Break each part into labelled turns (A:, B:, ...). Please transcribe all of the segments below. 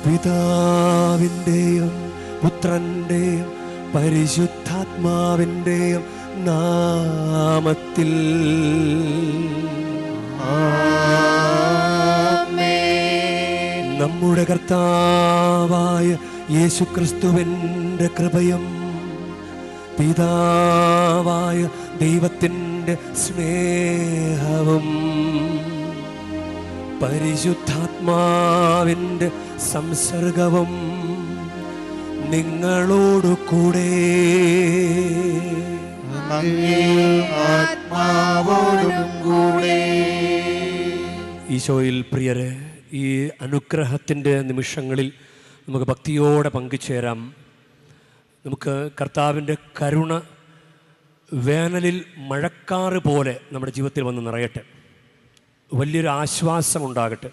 A: പിതാവിൻ്റെയും പുത്രൻ്റെയും പരിശുദ്ധാത്മാവിൻ്റെയും നാമത്തിൽ. നമ്മുടെ കർത്താവായ യേശുക്രിസ്തുവിൻ്റെ കൃപയും പിതാവായ ദൈവത്തിൻ്റെ സ്നേഹവും പരിശുദ്ധാത്മാവിൻ്റെ സംസർഗവും നിങ്ങളോടു കൂടെ. ഈശോയിൽ പ്രിയരെ, ഈ അനുഗ്രഹത്തിൻ്റെ നിമിഷങ്ങളിൽ നമുക്ക് ഭക്തിയോടെ പങ്കുചേരാം. നമുക്ക് കർത്താവിൻ്റെ കരുണ വേനലിൽ മഴക്കാറ് പോലെ നമ്മുടെ ജീവിതത്തിൽ വന്ന് നിറയട്ടെ. വലിയൊരു ആശ്വാസമുണ്ടാകട്ടെ.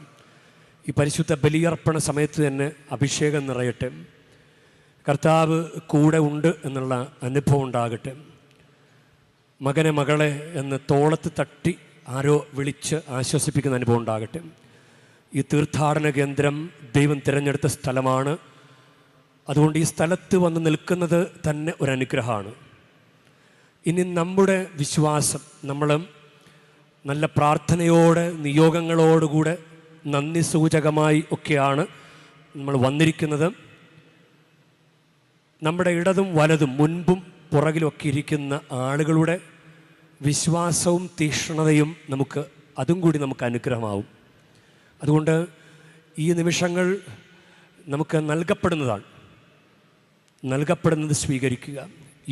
A: ഈ പരിശുദ്ധ ബലിയർപ്പണ സമയത്ത് തന്നെ അഭിഷേകം നിറയട്ടെ. കർത്താവ് കൂടെ ഉണ്ട് എന്നുള്ള അനുഭവം ഉണ്ടാകട്ടെ. മകനെ മകളെ എന്ന് തോളത്ത് തട്ടി ആരോ വിളിച്ച് ആശ്വസിപ്പിക്കുന്ന അനുഭവം ഉണ്ടാകട്ടെ. ഈ തീർത്ഥാടന കേന്ദ്രം ദൈവം തിരഞ്ഞെടുത്ത സ്ഥലമാണ്. അതുകൊണ്ട് ഈ സ്ഥലത്ത് വന്ന് നിൽക്കുന്നത് തന്നെ ഒരു അനുഗ്രഹമാണ്. ഇനി നമ്മുടെ വിശ്വാസം, നമ്മൾ നല്ല പ്രാർത്ഥനയോടെ നിയോഗങ്ങളോടുകൂടെ നന്ദി സൂചകമായി ഒക്കെയാണ് നമ്മൾ വന്നിരിക്കുന്നത്. നമ്മുടെ ഇടതും വലതും മുൻപും പുറകിലുമൊക്കെ ഇരിക്കുന്ന ആളുകളുടെ വിശ്വാസവും തീക്ഷ്ണതയും അതും കൂടി നമുക്ക് അനുഗ്രഹമാവും. അതുകൊണ്ട് ഈ നിമിഷങ്ങൾ നമുക്ക് നൽകപ്പെടുന്നത് സ്വീകരിക്കുക.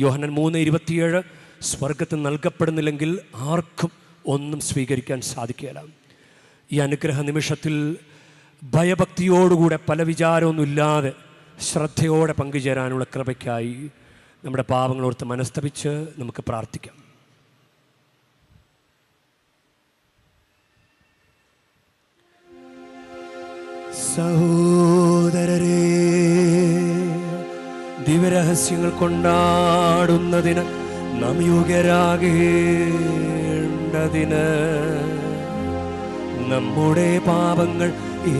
A: യോഹന്നാൻ 3:27 സ്വർഗത്തിൽ നൽകപ്പെടുന്നില്ലെങ്കിൽ ആർക്കും ഒന്നും സ്വീകരിക്കാൻ സാധിക്കില്ല. ഈ അനുഗ്രഹ നിമിഷത്തിൽ ഭയഭക്തിയോടുകൂടെ പല വിചാരമൊന്നുമില്ലാതെ ശ്രദ്ധയോടെ പങ്കുചേരാനുള്ള കൃപയ്ക്കായി നമ്മുടെ പാപങ്ങളോർത്ത് മനസ്തപിച്ച് നമുക്ക് പ്രാർത്ഥിക്കാം. സഹോദരരേ, ദിവ്യരഹസ്യങ്ങൾ കൊണ്ടാടുന്നതിന് നാം യോഗ്യരാകേണ്ടതിന് നമ്മുടെ പാപങ്ങൾ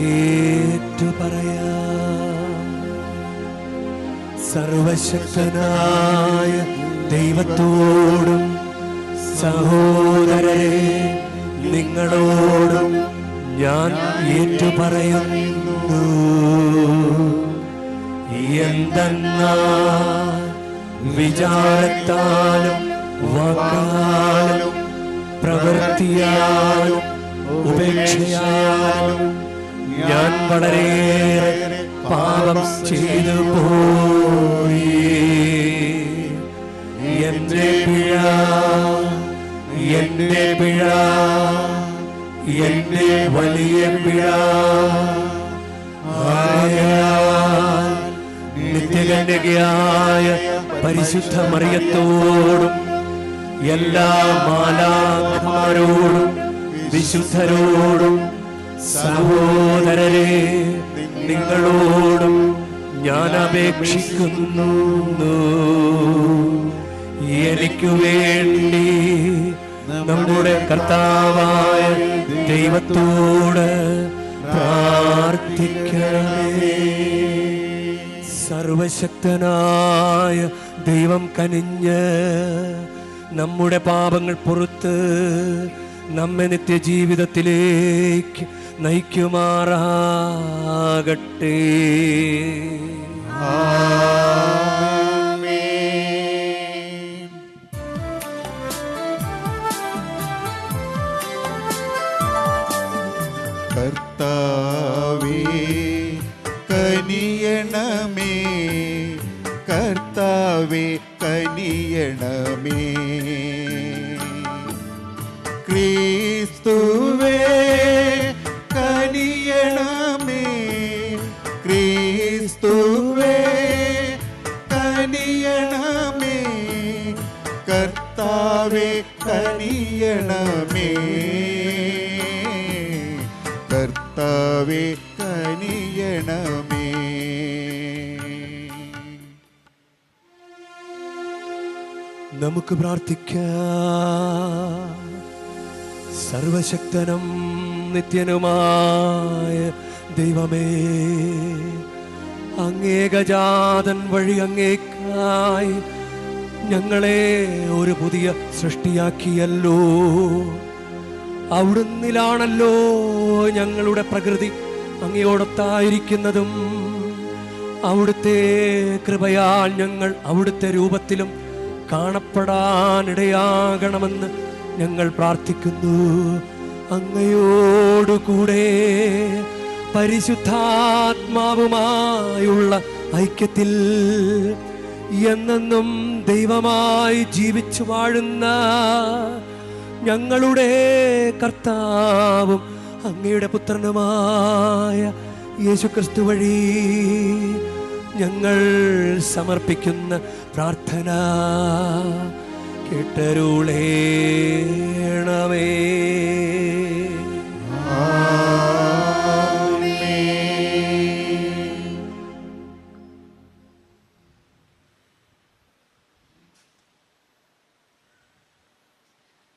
A: ഏറ്റുപറയാം. സർവശക്തനായ ദൈവത്തോടും സഹോദരരെ നിങ്ങളോടും ഞാൻ ഏറ്റുപറയുന്നു. എന്തെന്നാൽ വിചാരത്താലും വാക്കാലും പ്രവൃത്തിയാലും ഉപേക്ഷയാലും ഞാൻ വളരെയേറെ പാപം ചെയ്തു പോയി. എന്റെ പിഴ എന്റെ വലിയ പിഴ. നിത്യകന്യകയായ പരിശുദ്ധ മറിയത്തോടും എല്ലാ മാലാഖമാരോടും വിശുദ്ധരോടും സഹോദരരെ നിങ്ങളോടും ഞാൻ അപേക്ഷിക്കുന്നു, എനിക്കു വേണ്ടി നമ്മുടെ കർത്താവായ ദൈവത്തോട് പ്രാർത്ഥിക്കണമേ. സർവശക്തനായ ദൈവം കനിഞ്ഞ് നമ്മുടെ പാപങ്ങൾ പുറത്ത് നമ്മെ നിത്യജീവിതത്തിലേക്ക് നയിക്കുമാറാകട്ടെ.
B: കർത്താവേ കനിയണമേ, കർത്താവേ കനിയണമേ. ക്രിസ്തുവേ കനിയണമേ, ക്രിസ്തുവേ കനിയണമേ, കർത്താവേ കനിയണമേ, കർത്താവേ കനിയണമേ.
A: നമുക്ക് പ്രാർത്ഥിക്കാം. സർവശക്തനും നിത്യനുമായ ദൈവമേ, അങ്ങേകജാതൻ വഴി അങ്ങേക്കായി ഞങ്ങളെ ഒരു പുതിയ സൃഷ്ടിയാക്കിയല്ലോ. അവിടുന്നിലാണല്ലോ ഞങ്ങളുടെ പ്രകൃതി അങ്ങയോടൊത്തായിരിക്കുന്നതും. അവിടുത്തെ കൃപയാൽ ഞങ്ങൾ അവിടുത്തെ രൂപത്തിലും കാണപ്പെടാനിടയാകണമെന്ന് ഞങ്ങൾ പ്രാർത്ഥിക്കുന്നു. അങ്ങയോടുകൂടെ പരിശുദ്ധാത്മാവുമായുള്ള ഐക്യത്തിൽ എന്നെന്നും ദൈവമായി ജീവിച്ചു വാഴുന്ന ഞങ്ങളുടെ കർത്താവും അങ്ങയുടെ പുത്രനുമായ യേശുക്രിസ്തു വഴി ഞങ്ങൾ സമർപ്പിക്കുന്ന പ്രാർത്ഥന കേട്ടരുളേണമേ.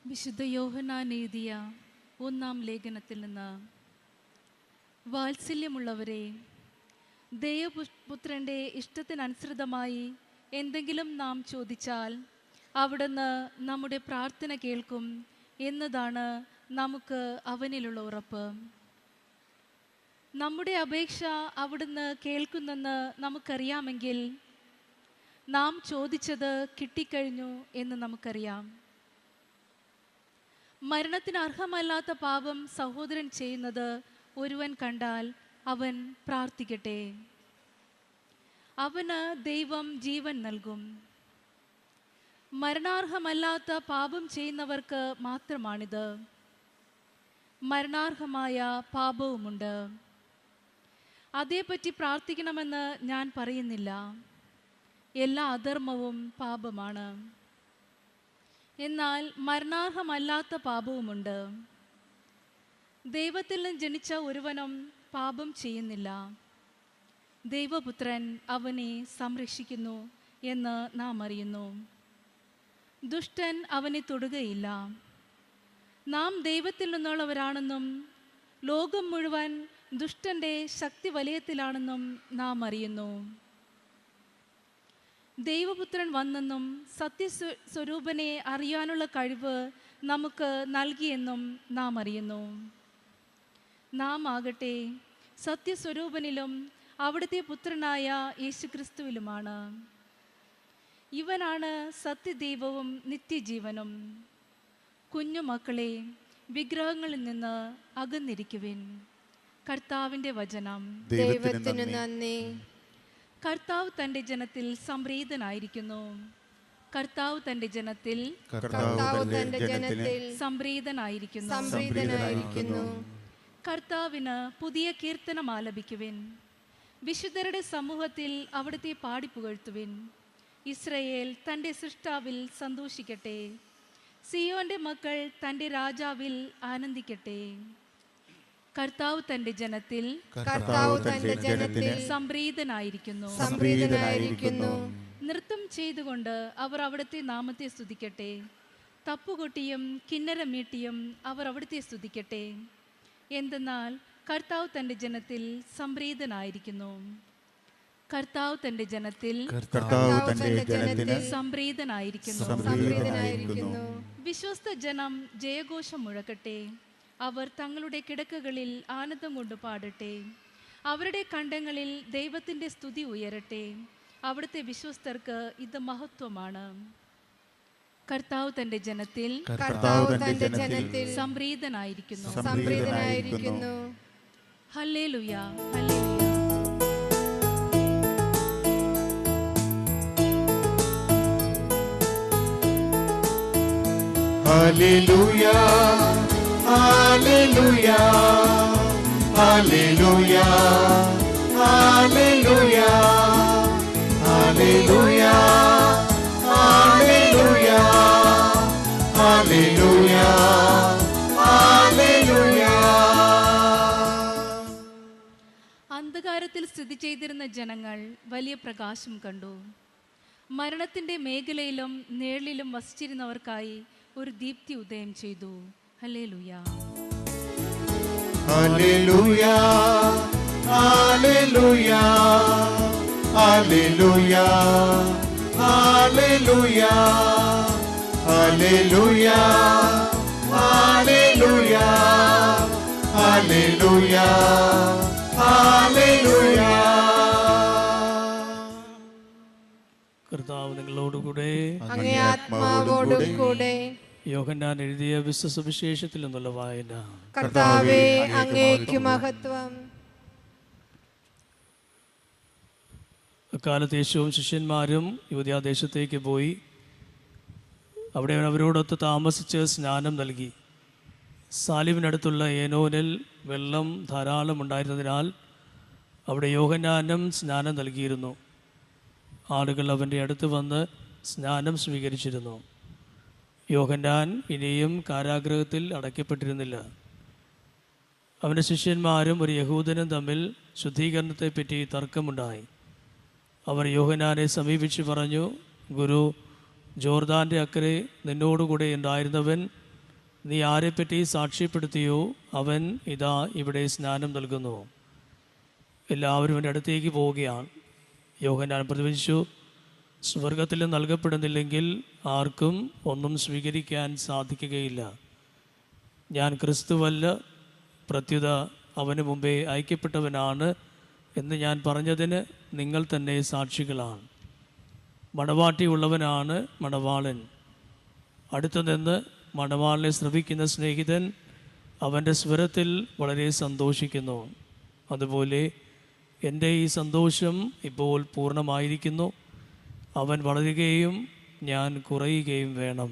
C: വിശുദ്ധ യോഹന്നാൻ എഴുതിയ 1-ാം ലേഖനത്തിൽ നിന്ന്: വാത്സല്യമുള്ളവരെ, ദൈവപുത്രൻ്റെ ഇഷ്ടത്തിനനുസൃതമായി എന്തെങ്കിലും നാം ചോദിച്ചാൽ അവിടുന്ന് നമ്മുടെ പ്രാർത്ഥന കേൾക്കും എന്നതാണ് നമുക്ക് അവനിലുള്ള ഉറപ്പ്. നമ്മുടെ അപേക്ഷ അവിടുന്ന് കേൾക്കുന്നെന്ന് നമുക്കറിയാമെങ്കിൽ നാം ചോദിച്ചത് കിട്ടിക്കഴിഞ്ഞു എന്ന് നമുക്കറിയാം. മരണത്തിന് അർഹമല്ലാത്ത പാപം സഹോദരൻ ചെയ്യുന്നത് ഒരുവൻ കണ്ടാൽ അവൻ പ്രാർത്ഥിക്കട്ടെ. അവന് ദൈവം ജീവൻ നൽകും. മരണാർഹമല്ലാത്ത പാപം ചെയ്യുന്നവർക്ക് മാത്രമാണിത്. മരണാർഹമായ പാപവുമുണ്ട്. അതേപ്പറ്റി പ്രാർത്ഥിക്കണമെന്ന് ഞാൻ പറയുന്നില്ല. എല്ലാ അധർമ്മവും പാപമാണ്. എന്നാൽ മരണാർഹമല്ലാത്ത പാപവുമുണ്ട്. ദൈവത്തിൽ നിന്ന് ജനിച്ച ഒരുവനും പാപം ചെയ്യുന്നില്ല. ദൈവപുത്രൻ അവനെ സംരക്ഷിക്കുന്നു എന്ന് നാം അറിയുന്നു. ദുഷ്ടൻ അവനെ തൊടുകയില്ല. നാം ദൈവത്തിൽ നിന്നുള്ളവരാണെന്നും ലോകം മുഴുവൻ ദുഷ്ടൻ്റെ ശക്തി വലയത്തിലാണെന്നും നാം അറിയുന്നു. ദൈവപുത്രൻ വന്നെന്നും സത്യസ്വരൂപനെ അറിയാനുള്ള കഴിവ് നമുക്ക് നൽകിയെന്നും നാം അറിയുന്നു. നാം ആകട്ടെ സത്യസ്വരൂപനിലും അവിടുത്തെ പുത്രനായ യേശുക്രിസ്തുവിലുമാണ്. ഇവനാണ് സത്യദൈവവും നിത്യജീവനും. കുഞ്ഞുമക്കളെ, വിഗ്രഹങ്ങളിൽ നിന്ന് അകന്നിരിക്കുവിൻ. കർത്താവിൻ്റെ വചനം.
D: ദൈവത്തിന് നന്ദി.
C: കർത്താവ് തൻ്റെ ജനത്തിൽ സംപ്രീതനായിരിക്കുന്നു. കർത്താവ് തൻ്റെ ജനത്തിൽ
D: സംപ്രീതനായിരിക്കുന്നു.
C: കർത്താവിന് പുതിയ കീർത്തനം ആലപിക്കുവിൻ. വിശുദ്ധരുടെ സമൂഹത്തിൽ അവിടുത്തെ പാടിപ്പുകഴ്ത്തുവിൻ. ഇസ്രയേൽ തൻ്റെ സൃഷ്ടാവിൽ സന്തോഷിക്കട്ടെ. സിയോന്റെ മക്കൾ തൻ്റെ രാജാവിൽ ആനന്ദിക്കട്ടെ. കർത്താവ് തൻ്റെ ജനത്തിൽ സംപ്രീതനായിരിക്കുന്നു. നൃത്തം ചെയ്തുകൊണ്ട് അവർ അവിടുത്തെ നാമത്തെ സ്തുതിക്കട്ടെ. തപ്പുകൊട്ടിയും കിന്നരമീട്ടിയും അവർ അവിടുത്തെ സ്തുതിക്കട്ടെ. എന്തെന്നാൽ കർത്താവ് തൻ്റെ ജനത്തിൽ സംപ്രീതനായിരിക്കുന്നു. കർത്താവ് തൻ്റെ ജനത്തിൽ സംപ്രീതനായിരിക്കുന്നു. വിശ്വസ്ത ജനം ജയഘോഷം മുഴക്കട്ടെ. അവർ തങ്ങളുടെ കിടക്കകളിൽ ആനന്ദം കൊണ്ട് പാടട്ടെ. അവരുടെ കണ്ടങ്ങളിൽ ദൈവത്തിൻ്റെ സ്തുതി ഉയരട്ടെ. അവിടുത്തെ വിശ്വസ്തർക്ക് ഇത് മഹത്വമാണ്. കർത്താവ് തൻ്റെ ജനത്തിൽ സംപ്രീതനായിരിക്കുന്നു. ഹല്ലേലൂയ, ഹല്ലേലൂയ.
B: ഹല്ലേലൂയ, ഹല്ലേലൂയ, ഹല്ലേലൂയ, ഹല്ലേലൂയ, ഹല്ലേലൂയ, ഹല്ലേലൂയ, ഹല്ലേലൂയ, ഹല്ലേലൂയ.
C: അന്ധകാരത്തിൽ സ്ഥിതി ചെയ്തിരുന്ന ജനങ്ങൾ വലിയ പ്രകാശം കണ്ടു. മരണത്തിൻ്റെ മേഖലയിലും നിഴലിലും വസിച്ചിരുന്നവർക്കായി ഒരു ദീപ്തി ഉദയം ചെയ്തു. ഹല്ലേലൂയ,
B: ഹല്ലേലൂയ, ഹല്ലേലൂയ, ഹല്ലേലൂയ ഹല്ലേലൂയ ഹല്ലേലൂയ ഹല്ലേലൂയ ഹല്ലേലൂയ ഹല്ലേലൂയ.
E: കർത്താവ് നിങ്ങളോടുകൂടെ
D: അങ്ങേ ആത്മാവോടും കൂടെ.
E: യോഹന്നാൻ എഴുതിയ വിശ്വസുവിശേഷത്തിൽ നിന്നുള്ള വായന.
D: കർത്താവേ, അങ്ങേക്ക് മഹത്വം.
E: അക്കാലത്ത് യേശുവും ശിഷ്യന്മാരും യൂദയാദേശത്തേക്ക് പോയി. അവിടെ അവരോടൊത്ത് താമസിച്ച് സ്നാനം നൽകി. സാലിമിനടുത്തുള്ള ഏനോനിൽ വെള്ളം ധാരാളം ഉണ്ടായിരുന്നതിനാൽ അവിടെ യോഹന്നാനും സ്നാനം നൽകിയിരുന്നു. ആളുകൾ അവൻ്റെ അടുത്ത് വന്ന് സ്നാനം സ്വീകരിച്ചിരുന്നു. യോഹന്നാൻ ഇനിയും കാരാഗൃഹത്തിൽ അടയ്ക്കപ്പെട്ടിരുന്നില്ല. അവൻ്റെ ശിഷ്യന്മാരും ഒരു യഹൂദനും തമ്മിൽ ശുദ്ധീകരണത്തെപ്പറ്റി തർക്കമുണ്ടായി. അവർ യോഹന്നാനെ സമീപിച്ച് പറഞ്ഞു, ഗുരു, ജോർദാൻ്റെ അക്കരെ നിന്നോടുകൂടെ ഉണ്ടായിരുന്നവൻ നീ ആരെപ്പറ്റി സാക്ഷ്യപ്പെടുത്തിയോ അവൻ ഇതാ ഇവിടെ സ്നാനം നൽകുന്നു. എല്ലാവരും അവൻ്റെ അടുത്തേക്ക് പോവുകയാണ്. യോഹന്നാൻ പ്രതിവചിച്ചു, സ്വർഗത്തിൽ നൽകപ്പെടുന്നില്ലെങ്കിൽ ആർക്കും ഒന്നും സ്വീകരിക്കാൻ സാധിക്കുകയില്ല. ഞാൻ ക്രിസ്തുവല്ല, പ്രത്യുത അവന് മുമ്പേ അയക്കപ്പെട്ടവനാണ് എന്ന് ഞാൻ പറഞ്ഞതിന് നിങ്ങൾ തന്നെ സാക്ഷികളാണ്. മണവാട്ടിയുള്ളവനാണ് മണവാളൻ. അടുത്തു നിന്ന് മണവാളിനെ ശ്രവിക്കുന്ന സ്നേഹിതൻ അവൻ്റെ സ്വരത്തിൽ വളരെ സന്തോഷിക്കുന്നു. അതുപോലെ എൻ്റെ ഈ സന്തോഷം ഇപ്പോൾ പൂർണ്ണമായിരിക്കുന്നു. അവൻ വളരുകയും ഞാൻ കുറയുകയും വേണം.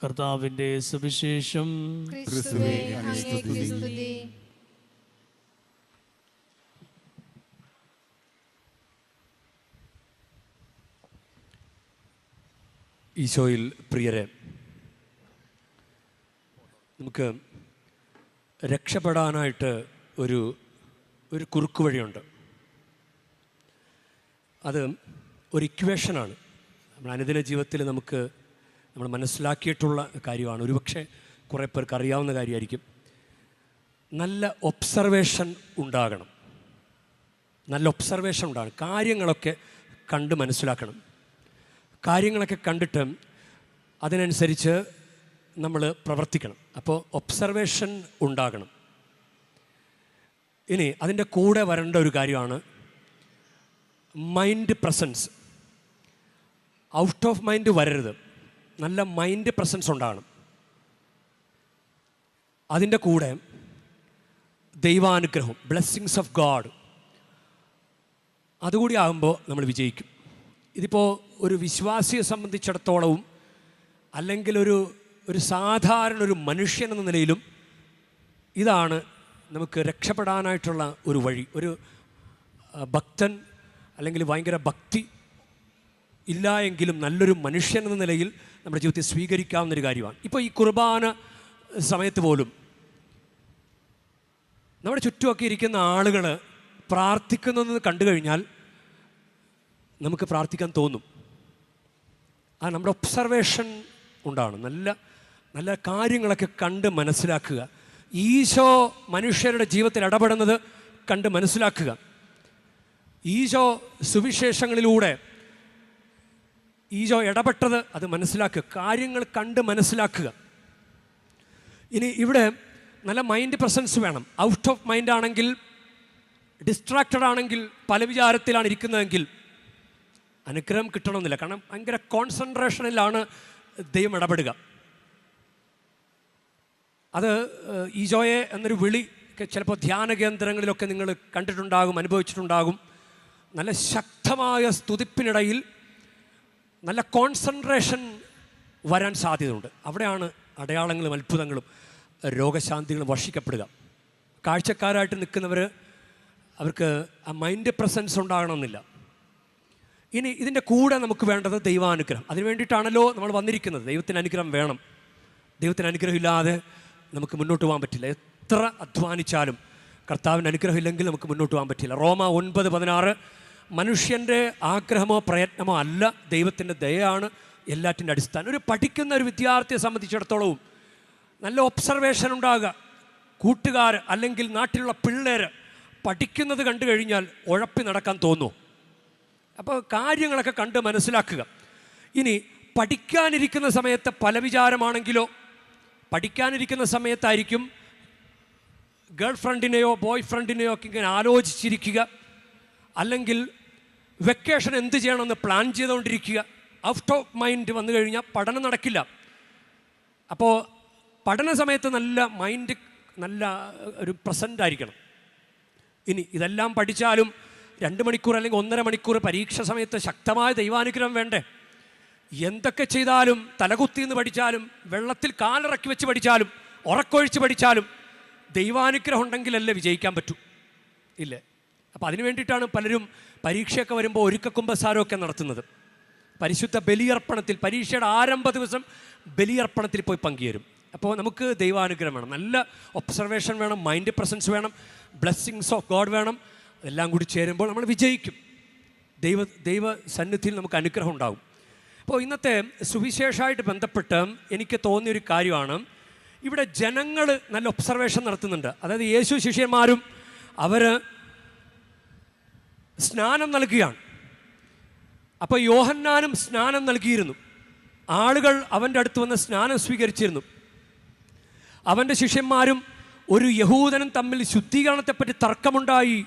E: കർത്താവിൻ്റെ സുവിശേഷം.
D: ക്രിസ്തുവേ, അങ്ങേക്ക് സ്തുതി.
A: ഈശോയിൽ പ്രിയരെ, നമുക്ക് രക്ഷപ്പെടാനായിട്ട് ഒരു കുറുക്കു വഴിയുണ്ട്. അത് ഒരു ഇക്വേഷനാണ്. നമ്മൾ അനുദിന ജീവിതത്തിൽ നമ്മൾ മനസ്സിലാക്കിയിട്ടുള്ള കാര്യമാണ്. ഒരുപക്ഷെ കുറേ പേർക്ക് അറിയാവുന്ന കാര്യമായിരിക്കും. നല്ല ഒബ്സർവേഷൻ ഉണ്ടാകണം. കാര്യങ്ങളൊക്കെ കണ്ട് മനസ്സിലാക്കണം. കാര്യങ്ങളൊക്കെ കണ്ടിട്ട് അതിനനുസരിച്ച് നമ്മൾ പ്രവർത്തിക്കണം. അപ്പോൾ ഒബ്സർവേഷൻ ഉണ്ടാകണം. ഇനി അതിൻ്റെ കൂടെ വരേണ്ട ഒരു കാര്യമാണ് mind presence. Out of mind വരരുത്. നല്ല മൈൻഡ് പ്രസൻസ് ഉണ്ടാകണം. അതിൻ്റെ കൂടെ ദൈവാനുഗ്രഹം, ബ്ലെസ്സിങ്സ് ഓഫ് ഗാഡ്, അതുകൂടി ആകുമ്പോൾ നമ്മൾ വിജയിക്കും. ഇതിപ്പോൾ ഒരു വിശ്വാസിയെ സംബന്ധിച്ചിടത്തോളവും അല്ലെങ്കിൽ ഒരു സാധാരണ ഒരു മനുഷ്യൻ എന്ന നിലയിലും ഇതാണ് നമുക്ക് രക്ഷപ്പെടാനായിട്ടുള്ള ഒരു വഴി. ഒരു ഭക്തൻ അല്ലെങ്കിൽ ഭയങ്കര ഭക്തി ഇല്ല എങ്കിലും നല്ലൊരു മനുഷ്യൻ എന്ന നിലയിൽ നമ്മുടെ ജീവിതത്തിൽ സ്വീകരിക്കാവുന്നൊരു കാര്യമാണ്. ഇപ്പോൾ ഈ കുർബാന സമയത്ത് പോലും നമ്മുടെ ചുറ്റുമൊക്കെ ഇരിക്കുന്ന ആളുകൾ പ്രാർത്ഥിക്കുന്നതെന്ന് കണ്ടു കഴിഞ്ഞാൽ നമുക്ക് പ്രാർത്ഥിക്കാൻ തോന്നും. നമ്മുടെ ഒബ്സർവേഷൻ ഉണ്ടാവണം. നല്ല കാര്യങ്ങളൊക്കെ കണ്ട് മനസ്സിലാക്കുക. ഈശോ മനുഷ്യരുടെ ജീവിതത്തിൽ ഇടപെടുന്നത് കണ്ട് മനസ്സിലാക്കുക. ഈശോ സുവിശേഷങ്ങളിലൂടെ ഈശോ ഇടപെട്ടത് അത് മനസ്സിലാക്കുക. കാര്യങ്ങൾ കണ്ട് മനസ്സിലാക്കുക. ഇനി ഇവിടെ നല്ല മൈൻഡ് പ്രസൻസ് വേണം. ഔട്ട് ഓഫ് മൈൻഡ് ആണെങ്കിൽ, ഡിസ്ട്രാക്റ്റഡ് ആണെങ്കിൽ, പല വിചാരത്തിലാണ് ഇരിക്കുന്നതെങ്കിൽ അനുഗ്രഹം കിട്ടണമെന്നില്ല. കാരണം ഭയങ്കര കോൺസെൻട്രേഷനിലാണ് ദൈവം ഇടപെടുക. അത് ഈശോയെ എന്നൊരു വിളി ചിലപ്പോൾ ധ്യാന കേന്ദ്രങ്ങളിലൊക്കെ നിങ്ങൾ കണ്ടിട്ടുണ്ടാകും, അനുഭവിച്ചിട്ടുണ്ടാകും. നല്ല ശക്തമായ സ്തുതിപ്പിനിടയിൽ നല്ല കോൺസെൻട്രേഷൻ വരാൻ സാധ്യതയുണ്ട്. അവിടെയാണ് അടയാളങ്ങളും അത്ഭുതങ്ങളും രോഗശാന്തികളും വർഷിക്കപ്പെടുക. കാഴ്ചക്കാരായിട്ട് നിൽക്കുന്നവർ അവർക്ക് ആ മൈൻഡ് പ്രസൻസ് ഉണ്ടാകണമെന്നില്ല. ഇനി ഇതിൻ്റെ കൂടെ നമുക്ക് വേണ്ടത് ദൈവാനുഗ്രഹം. അതിനു വേണ്ടിയിട്ടാണല്ലോ നമ്മൾ വന്നിരിക്കുന്നത്. ദൈവത്തിന് അനുഗ്രഹം വേണം. ദൈവത്തിന് അനുഗ്രഹം ഇല്ലാതെ നമുക്ക് മുന്നോട്ട് പോകാൻ പറ്റില്ല. എത്ര അധ്വാനിച്ചാലും കർത്താവിന് അനുഗ്രഹം ഇല്ലെങ്കിൽ നമുക്ക് മുന്നോട്ട് പോകാൻ പറ്റില്ല. റോമ 9:16 മനുഷ്യൻ്റെ ആഗ്രഹമോ പ്രയത്നമോ അല്ല, ദൈവത്തിൻ്റെ ദയയാണ് എല്ലാറ്റിൻ്റെ അടിസ്ഥാനം. ഒരു പഠിക്കുന്ന ഒരു വിദ്യാർത്ഥിയെ സംബന്ധിച്ചിടത്തോളവും നല്ല ഒബ്സർവേഷൻ ഉണ്ടാകുക. കൂട്ടുകാർ അല്ലെങ്കിൽ നാട്ടിലുള്ള പിള്ളേർ പഠിക്കുന്നത് കണ്ടു കഴിഞ്ഞാൽ ഉഴപ്പി നടക്കാൻ തോന്നുമോ? അപ്പോൾ കാര്യങ്ങളൊക്കെ കണ്ട് മനസ്സിലാക്കുക. ഇനി പഠിക്കാനിരിക്കുന്ന സമയത്ത് പല വിചാരമാണെങ്കിലോ, പഠിക്കാനിരിക്കുന്ന സമയത്തായിരിക്കും ഗേൾ ഫ്രണ്ടിനെയോ ബോയ് ഫ്രണ്ടിനെയോ ഒക്കെ ഇങ്ങനെ ആലോചിച്ചിരിക്കുക, അല്ലെങ്കിൽ വെക്കേഷൻ എന്ത് ചെയ്യണമെന്ന് പ്ലാൻ ചെയ്തുകൊണ്ടിരിക്കുക. ഔട്ട് ഓഫ് മൈൻഡ് വന്നു കഴിഞ്ഞാൽ പഠനം നടക്കില്ല. അപ്പോൾ പഠന സമയത്ത് നല്ല മൈൻഡ്, നല്ല ഒരു പ്രസൻ്റ് ആയിരിക്കണം. ഇനി ഇതെല്ലാം പഠിച്ചാലും 2 മണിക്കൂർ അല്ലെങ്കിൽ 1.5 മണിക്കൂർ പരീക്ഷ സമയത്ത് ശക്തമായ ദൈവാനുഗ്രഹം വേണ്ടേ? എന്തൊക്കെ ചെയ്താലും, തലകുത്തി നിന്ന് പഠിച്ചാലും, വെള്ളത്തിൽ കാലിറക്കി വെച്ച് പഠിച്ചാലും, ഉറക്കൊഴിച്ച് പഠിച്ചാലും ദൈവാനുഗ്രഹം ഉണ്ടെങ്കിലല്ലേ വിജയിക്കാൻ പറ്റൂ, ഇല്ലേ? അപ്പോൾ അതിനു വേണ്ടിയിട്ടാണ് പലരും പരീക്ഷയൊക്കെ വരുമ്പോൾ ഒരുക്കക്കുമ്പസാരമൊക്കെ നടത്തുന്നത്. പരിശുദ്ധ ബലിയർപ്പണത്തിൽ, പരീക്ഷയുടെ ആരംഭ ദിവസം ബലിയർപ്പണത്തിൽ പോയി പങ്കുചേരും. അപ്പോൾ നമുക്ക് ദൈവാനുഗ്രഹം വേണം, നല്ല ഒബ്സർവേഷൻ വേണം, മൈൻഡ് പ്രസൻസ് വേണം, ബ്ലെസ്സിങ്സ് ഓഫ് ഗോഡ് വേണം. എല്ലാം കൂടി ചേരുമ്പോൾ നമ്മൾ വിജയിക്കും. ദൈവ സന്നിധിയിൽ നമുക്ക് അനുഗ്രഹം ഉണ്ടാകും. അപ്പോൾ ഇന്നത്തെ സുവിശേഷമായിട്ട് ബന്ധപ്പെട്ട് എനിക്ക് തോന്നിയൊരു കാര്യമാണ്, ഇവിടെ ജനങ്ങൾ നല്ല ഒബ്സർവേഷൻ നടത്തുന്നുണ്ട്. അതായത് യേശു ശിഷ്യന്മാരും അവർ സ്നാനം നൽകുകയാണ്. അപ്പോൾ യോഹന്നാനും സ്നാനം നൽകിയിരുന്നു. ആളുകൾ അവൻ്റെ അടുത്ത് വന്ന് സ്നാനം സ്വീകരിച്ചിരുന്നു. അവൻ്റെ ശിഷ്യന്മാരും ഒരു യഹൂദനും തമ്മിൽ ശുദ്ധീകരണത്തെപ്പറ്റി തർക്കമുണ്ടായി.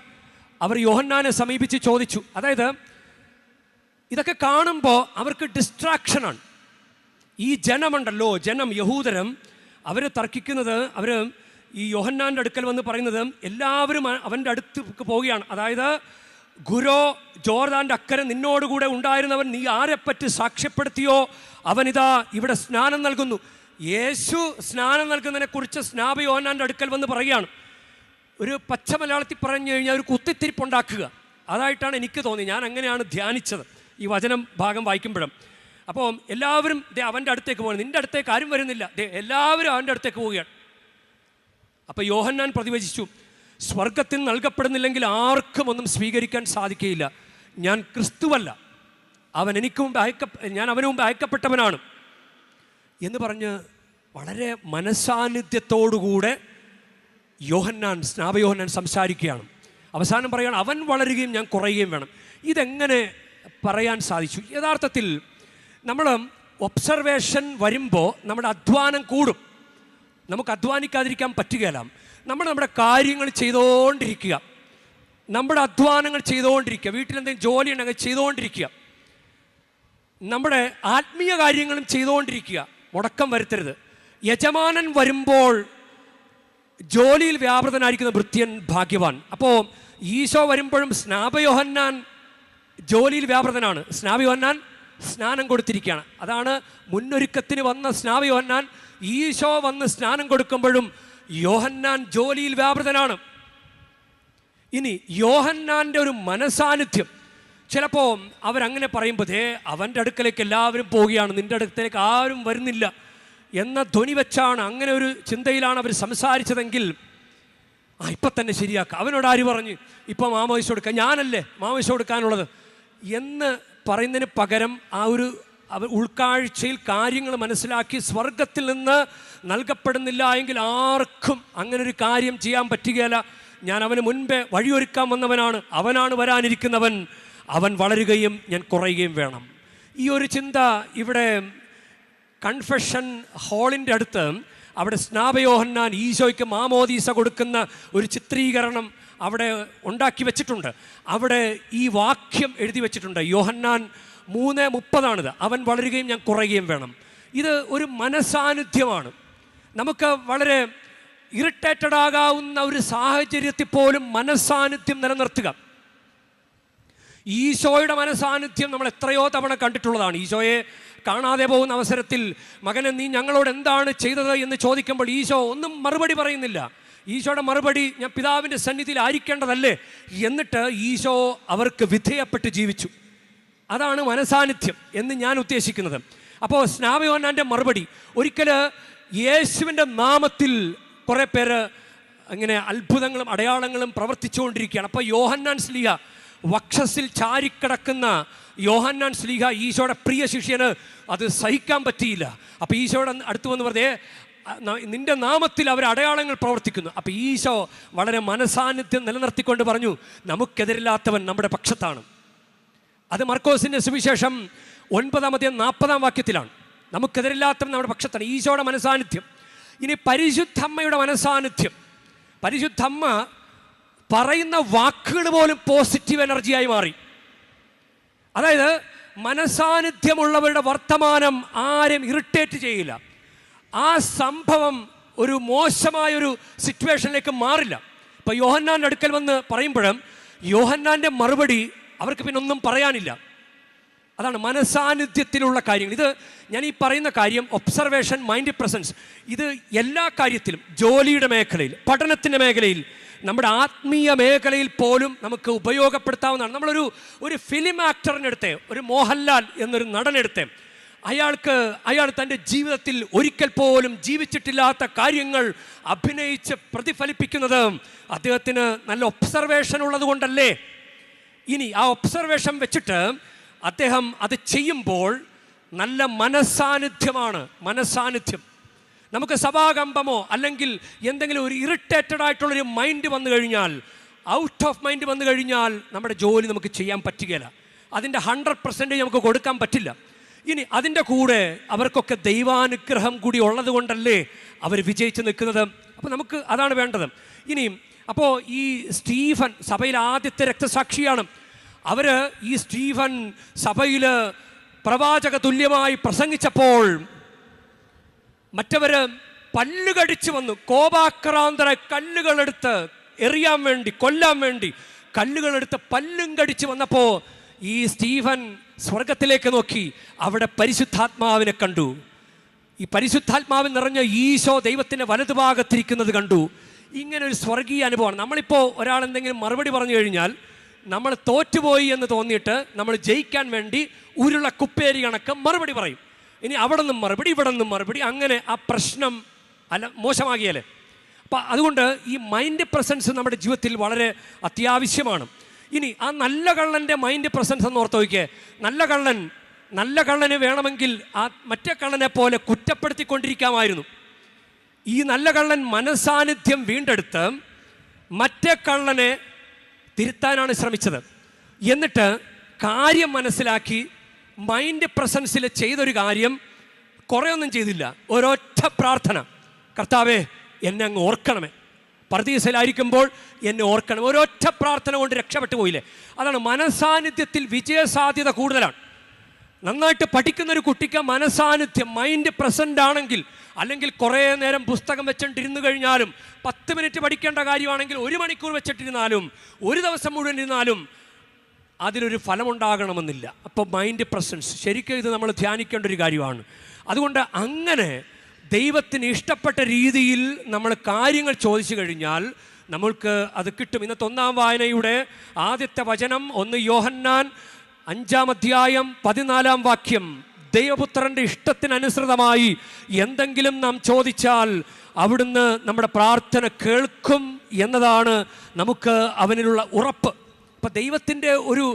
A: അവർ യോഹന്നാനെ സമീപിച്ച് ചോദിച്ചു. അതായത് ഇതൊക്കെ കാണുമ്പോൾ അവർക്ക് ഡിസ്ട്രാക്ഷനാണ്. ഈ ജനമുണ്ടല്ലോ, യഹൂദരും അവർ തർക്കിക്കുന്നത്, അവർ ഈ യോഹന്നാൻ്റെ അടുക്കൽ വന്ന് പറയുന്നത് എല്ലാവരും അവൻ്റെ അടുത്ത് പോവുകയാണ്. അതായത് ഗുരോ, ജോർദാൻ്റെ അക്കരെ നിന്നോടുകൂടെ ഉണ്ടായിരുന്നവൻ നീ ആരെപ്പറ്റി സാക്ഷ്യപ്പെടുത്തിയോ അവനിതാ ഇവിടെ സ്നാനം നൽകുന്നു. യേശു സ്നാനം നൽകുന്നതിനെക്കുറിച്ച് സ്നാപക യോഹന്നാൻ്റെ അടുക്കൽ വന്ന് പറയുകയാണ്. ഒരു പച്ച മലയാളത്തിൽ പറഞ്ഞു കഴിഞ്ഞാൽ ഒരു കുത്തിത്തിരിപ്പുണ്ടാക്കുക, അതായിട്ടാണ് എനിക്ക് തോന്നി. ഞാൻ അങ്ങനെയാണ് ധ്യാനിച്ചത് ഈ വചനം ഭാഗം വായിക്കുമ്പോഴും. അപ്പോൾ എല്ലാവരും അവൻ്റെ അടുത്തേക്ക് പോകുന്നു. നിൻ്റെ അടുത്തേക്ക് ആരും വരുന്നില്ല, എല്ലാവരും അവൻ്റെ അടുത്തേക്ക് പോവുകയാണ്. അപ്പോൾ യോഹന്നാൻ പ്രതിവചിച്ചു, സ്വർഗത്തിൽ നൽകപ്പെടുന്നില്ലെങ്കിൽ ആർക്കും ഒന്നും സ്വീകരിക്കാൻ സാധിക്കുകയില്ല. ഞാൻ ക്രിസ്തുവല്ല, അവൻ എനിക്ക് മുമ്പ് ഞാൻ അവന് മുമ്പ് അയക്കപ്പെട്ടവനാണ് എന്ന് പറഞ്ഞ് വളരെ മനസാന്നിധ്യത്തോടുകൂടെ സ്നാപക യോഹന്നാൻ സംസാരിക്കുകയാണ്. അവസാനം പറയുകയാണ്, അവൻ വളരുകയും ഞാൻ കുറയുകയും വേണം. ഇതെങ്ങനെ പറയാൻ സാധിച്ചു? യഥാർത്ഥത്തിൽ നമ്മൾ ഒബ്സർവേഷൻ വരുമ്പോൾ നമ്മുടെ അധ്വാനം കൂടും. നമുക്ക് അധ്വാനിക്കാതിരിക്കാൻ പറ്റുകയില്ല. നമ്മുടെ കാര്യങ്ങൾ ചെയ്തുകൊണ്ടിരിക്കുക, നമ്മുടെ അധ്വാനങ്ങൾ ചെയ്തുകൊണ്ടിരിക്കുക, വീട്ടിലെന്തെങ്കിലും ജോലി ഉണ്ടെങ്കിൽ ചെയ്തുകൊണ്ടിരിക്കുക, നമ്മുടെ ആത്മീയ കാര്യങ്ങളും ചെയ്തുകൊണ്ടിരിക്കുക, മുടക്കം വരുത്തരുത്. യജമാനൻ വരുമ്പോൾ ജോലിയിൽ വ്യാപൃതനായിരിക്കുന്ന ഭൃത്യൻ ഭാഗ്യവാൻ. അപ്പോൾ ഈശോ വരുമ്പോഴും സ്നാപക യോഹന്നാൻ ജോലിയിൽ വ്യാപൃതനാണ്. സ്നാപക യോഹന്നാൻ സ്നാനം കൊടുത്തിരിക്കുകയാണ്. അതാണ് മുന്നൊരുക്കത്തിന് വന്ന സ്നാപക യോഹന്നാൻ. ഈശോ വന്ന് സ്നാനം കൊടുക്കുമ്പോഴും യോഹന്നാൻ ജോലിയിൽ വ്യാപൃതനാണ്. ഇനി യോഹന്നാൻ്റെ ഒരു മനസാന്നിധ്യം, ചിലപ്പോൾ അവരങ്ങനെ പറയുമ്പോൾ അവൻ്റെ അടുക്കലേക്ക് എല്ലാവരും പോവുകയാണ്, നിൻ്റെ അടുക്കലേക്ക് ആരും വരുന്നില്ല എന്ന ധ്വനി വെച്ചാണ്, അങ്ങനെ ഒരു ചിന്തയിലാണ് അവർ സംസാരിച്ചതെങ്കിൽ ഇപ്പം തന്നെ ശരിയാക്കുക. അവനോട് ആര് പറഞ്ഞു ഇപ്പം മാമോദിസ കൊടുക്കാൻ? ഞാനല്ലേ മാമോദിസ കൊടുക്കാനുള്ളത് എന്ന് പറയുന്നതിന് പകരം ആ ഒരു ഉൾക്കാഴ്ചയിൽ കാര്യങ്ങൾ മനസ്സിലാക്കി, സ്വർഗത്തിൽ നിന്ന് നൽകപ്പെടുന്നില്ല എങ്കിൽ ആർക്കും അങ്ങനൊരു കാര്യം ചെയ്യാൻ പറ്റുകയില്ല. ഞാൻ അവന് മുൻപേ വഴിയൊരുക്കാൻ വന്നവനാണ്, അവനാണ് വരാനിരിക്കുന്നവൻ, അവൻ വളരുകയും ഞാൻ കുറയുകയും വേണം. ഈ ഒരു ചിന്ത ഇവിടെ കൺഫെഷൻ ഹാളിൻ്റെ അടുത്ത് അവിടെ സ്നാപക യോഹന്നാൻ ഈശോയ്ക്ക് മാമോദീസ കൊടുക്കുന്ന ഒരു ചിത്രീകരണം അവിടെ ഉണ്ടാക്കി വെച്ചിട്ടുണ്ട്. അവിടെ ഈ വാക്യം എഴുതി വെച്ചിട്ടുണ്ട്. യോഹന്നാൻ 3:30 അവൻ വളരുകയും ഞാൻ കുറയുകയും വേണം. ഇത് ഒരു മനസാന്നിധ്യമാണ്. നമുക്ക് വളരെ ഇറിറ്റേറ്റഡ് ആകാവുന്ന ഒരു സാഹചര്യത്തിൽ പോലും മനസാന്നിധ്യം നിലനിർത്തുക. ഈശോയുടെ മനസാന്നിധ്യം നമ്മൾ എത്രയോ തവണ കണ്ടിട്ടുള്ളതാണ്. ഈശോയെ കാണാതെ പോകുന്ന അവസരത്തിൽ മകനെ നീ ഞങ്ങളോട് എന്താണ് ചെയ്തത് എന്ന് ചോദിക്കുമ്പോൾ ഈശോ ഒന്നും മറുപടി പറയുന്നില്ല. ഈശോയുടെ മറുപടി ഞാൻ പിതാവിൻ്റെ സന്നിധിയിൽ ആയിരിക്കേണ്ടതല്ലേ. എന്നിട്ട് ഈശോ അവർക്ക് വിധേയപ്പെട്ട് ജീവിച്ചു. അതാണ് മനസാന്നിധ്യം എന്ന് ഞാൻ ഉദ്ദേശിക്കുന്നത്. അപ്പോൾ സ്നാപക യോഹന്നാൻ്റെ മറുപടി, ഒരിക്കൽ യേശുവിൻ്റെ നാമത്തിൽ കുറേ പേര് ഇങ്ങനെ അത്ഭുതങ്ങളും അടയാളങ്ങളും പ്രവർത്തിച്ചുകൊണ്ടിരിക്കുകയാണ്. അപ്പോൾ യോഹന്നാൻ ശ്ലീഹ, വക്ഷസിൽ ചാരിക്കിടക്കുന്ന യോഹന്നാൻ ശ്ലീഹ ഈശോയുടെ പ്രിയ ശിഷ്യന് അത് സഹിക്കാൻ പറ്റിയില്ല. അപ്പോൾ ഈശോയുടെ അടുത്ത് വന്ന് പറഞ്ഞേ, നിന്റെ നാമത്തിൽ അവർ അടയാളങ്ങൾ പ്രവർത്തിക്കുന്നു. അപ്പോൾ ഈശോ വളരെ മനസാന്നിധ്യം നിലനിർത്തിക്കൊണ്ട് പറഞ്ഞു, നമുക്കെതിരില്ലാത്തവൻ നമ്മുടെ പക്ഷത്താണ്. അത് മർക്കോസിൻ്റെ സുവിശേഷം 9:40 നമുക്കെതിരില്ലാത്തവൻ നമ്മുടെ പക്ഷത്താണ്. ഈശോയുടെ മനസാന്നിധ്യം. ഇനി പരിശുദ്ധമ്മയുടെ മനസാന്നിധ്യം. പരിശുദ്ധമ്മ പറയുന്ന വാക്കുകൾ പോലും പോസിറ്റീവ് എനർജിയായി മാറി. അതായത് മനസാന്നിധ്യമുള്ളവരുടെ വർത്തമാനം ആരും ഇറിറ്റേറ്റ് ചെയ്യില്ല. ആ സംഭവം ഒരു മോശമായൊരു സിറ്റുവേഷനിലേക്ക് മാറില്ല. ഇപ്പോൾ യോഹന്നാൻ്റെ അടുക്കൽ വന്ന് പറയുമ്പോഴും യോഹന്നാൻ്റെ മറുപടി അവർക്ക് പിന്നെ ഒന്നും പറയാനില്ല. അതാണ് മനസാന്നിധ്യത്തിലുള്ള കാര്യങ്ങൾ. ഇത് ഞാൻ ഈ പറയുന്ന കാര്യം ഒബ്സർവേഷൻ, മൈൻഡ് പ്രസൻസ്, ഇത് എല്ലാ കാര്യത്തിലും, ജോലിയുടെ മേഖലയിൽ, പഠനത്തിൻ്റെ മേഖലയിൽ, നമ്മുടെ ആത്മീയ മേഖലയിൽ പോലും നമുക്ക് ഉപയോഗപ്പെടുത്താവുന്നതാണ്. ഒരു ഫിലിം ആക്ടറിനെടുത്ത്, ഒരു മോഹൻലാൽ എന്നൊരു നടനെടുത്ത്, അയാൾ തൻ്റെ ജീവിതത്തിൽ ഒരിക്കൽ പോലും ജീവിച്ചിട്ടില്ലാത്ത കാര്യങ്ങൾ അഭിനയിച്ച് പ്രതിഫലിപ്പിക്കുന്നത് അദ്ദേഹത്തിന് നല്ല ഒബ്സർവേഷൻ ഉള്ളത് കൊണ്ടല്ലേ? ഇനി ആ ഒബ്സർവേഷൻ വെച്ചിട്ട് അദ്ദേഹം അത് ചെയ്യുമ്പോൾ നല്ല മനസാന്നിധ്യം. നമുക്ക് സഭാകമ്പമോ അല്ലെങ്കിൽ എന്തെങ്കിലും ഒരു ഇറിറ്റേറ്റഡ് ആയിട്ടുള്ളൊരു മൈൻഡ് വന്നു കഴിഞ്ഞാൽ, ഔട്ട് ഓഫ് മൈൻഡ് വന്നു കഴിഞ്ഞാൽ നമ്മുടെ ജോലി നമുക്ക് ചെയ്യാൻ പറ്റുകയില്ല. അതിൻ്റെ 100% നമുക്ക് കൊടുക്കാൻ പറ്റില്ല. ഇനി അതിൻ്റെ കൂടെ അവർക്കൊക്കെ ദൈവാനുഗ്രഹം കൂടി ഉള്ളത് കൊണ്ടല്ലേ അവർ വിജയിച്ച് നിൽക്കുന്നത്. അപ്പോൾ നമുക്ക് അതാണ് വേണ്ടത്. ഇനിയും അപ്പോൾ ഈ സ്റ്റീഫൻ സഭയിലെ ആദ്യത്തെ രക്തസാക്ഷിയാണ്. ഈ സ്റ്റീഫൻ സഭയിൽ പ്രവാചക തുല്യമായി പ്രസംഗിച്ചപ്പോൾ മറ്റവർ പല്ലുകടിച്ച് വന്നു. കോപാക്രാന്തര കല്ലുകളെടുത്ത് എറിയാൻ വേണ്ടി, കൊല്ലാൻ വേണ്ടി കല്ലുകളെടുത്ത് പല്ലും കടിച്ച് വന്നപ്പോൾ ഈ സ്റ്റീഫൻ സ്വർഗത്തിലേക്ക് നോക്കി, അവിടെ പരിശുദ്ധാത്മാവിനെ കണ്ടു. ഈ പരിശുദ്ധാത്മാവിൽ നിറഞ്ഞ ഈശോ ദൈവത്തിൻ്റെ വലതുഭാഗത്തിരിക്കുന്നത് കണ്ടു. ഇങ്ങനെ ഒരു സ്വർഗീയ അനുഭവമാണ്. നമ്മളിപ്പോൾ ഒരാൾ എന്തെങ്കിലും മറുപടി പറഞ്ഞു കഴിഞ്ഞാൽ നമ്മൾ തോറ്റുപോയി എന്ന് തോന്നിയിട്ട് നമ്മൾ ജയിക്കാൻ വേണ്ടി ഉരുള കുപ്പേരി കണക്ക് മറുപടി പറയും. ഇനി അവിടെ നിന്നും മറുപടി, ഇവിടെ നിന്നും മറുപടി, അങ്ങനെ ആ പ്രശ്നം മോശമാകിയാലേ. അപ്പം അതുകൊണ്ട് ഈ മൈൻഡ് പ്രസൻസ് നമ്മുടെ ജീവിതത്തിൽ വളരെ അത്യാവശ്യമാണ്. ഇനി ആ നല്ല കള്ളൻ്റെ മൈൻഡ് പ്രസൻസ് എന്ന് ഓർത്ത് നോക്കിയേ. നല്ല കള്ളന് വേണമെങ്കിൽ ആ മറ്റേ കള്ളനെ പോലെ കുറ്റപ്പെടുത്തിക്കൊണ്ടിരിക്കാമായിരുന്നു. ഈ നല്ല കള്ളൻ മനസാന്നിധ്യം വീണ്ടെടുത്ത് മറ്റേ കള്ളനെ തിരുത്താനാണ് ശ്രമിച്ചത്. എന്നിട്ട് കാര്യം മനസ്സിലാക്കി മൈൻഡ് പ്രസൻസിൽ ചെയ്തൊരു കാര്യം കുറേയൊന്നും ചെയ്തില്ല. ഒരൊറ്റ പ്രാർത്ഥന, കർത്താവേ എന്നെ അങ്ങ് ഓർക്കണമേ, പർദീസയിലായിരിക്കുമ്പോൾ എന്നെ ഓർക്കണം. ഒരൊറ്റ പ്രാർത്ഥന കൊണ്ട് രക്ഷപ്പെട്ടു പോയില്ലേ. അതാണ് മനസാന്നിധ്യത്തിൽ വിജയസാധ്യത കൂടുതലാണ്. നന്നായിട്ട് പഠിക്കുന്നൊരു കുട്ടിക്ക് മനസാന്നിധ്യം, മൈൻഡ് പ്രസൻ്റ് ആണെങ്കിൽ, അല്ലെങ്കിൽ കുറേ നേരം പുസ്തകം വെച്ചിട്ടിരുന്നു കഴിഞ്ഞാലും, 10 മിനിറ്റ് പഠിക്കേണ്ട കാര്യമാണെങ്കിൽ 1 മണിക്കൂർ വെച്ചിട്ടിരുന്നാലും, ഒരു ദിവസം മുഴുവൻ ഇരുന്നാലും അതിലൊരു ഫലമുണ്ടാകണമെന്നില്ല. അപ്പോൾ മൈൻഡ് പ്രസൻസ് ശരിക്കും ഇത് നമ്മൾ ധ്യാനിക്കേണ്ട ഒരു കാര്യമാണ്. അതുകൊണ്ട് അങ്ങനെ ദൈവത്തിന് ഇഷ്ടപ്പെട്ട രീതിയിൽ നമ്മൾ കാര്യങ്ങൾ ചോദിച്ചു കഴിഞ്ഞാൽ നമ്മൾക്ക് അത് കിട്ടും. ഇന്നത്തെ 1-ാം വായനയുടെ ആദ്യത്തെ വചനം 1 യോഹന്നാൻ 5-ാം അധ്യായം 14-ാം വാക്യം. ദൈവപുത്രൻ്റെ ഇഷ്ടത്തിനനുസൃതമായി എന്തെങ്കിലും നാം ചോദിച്ചാൽ അവിടുന്ന് നമ്മുടെ പ്രാർത്ഥന കേൾക്കും എന്നതാണ് നമുക്ക് അവനിലുള്ള ഉറപ്പ്. അപ്പം ദൈവത്തിൻ്റെ ഒരു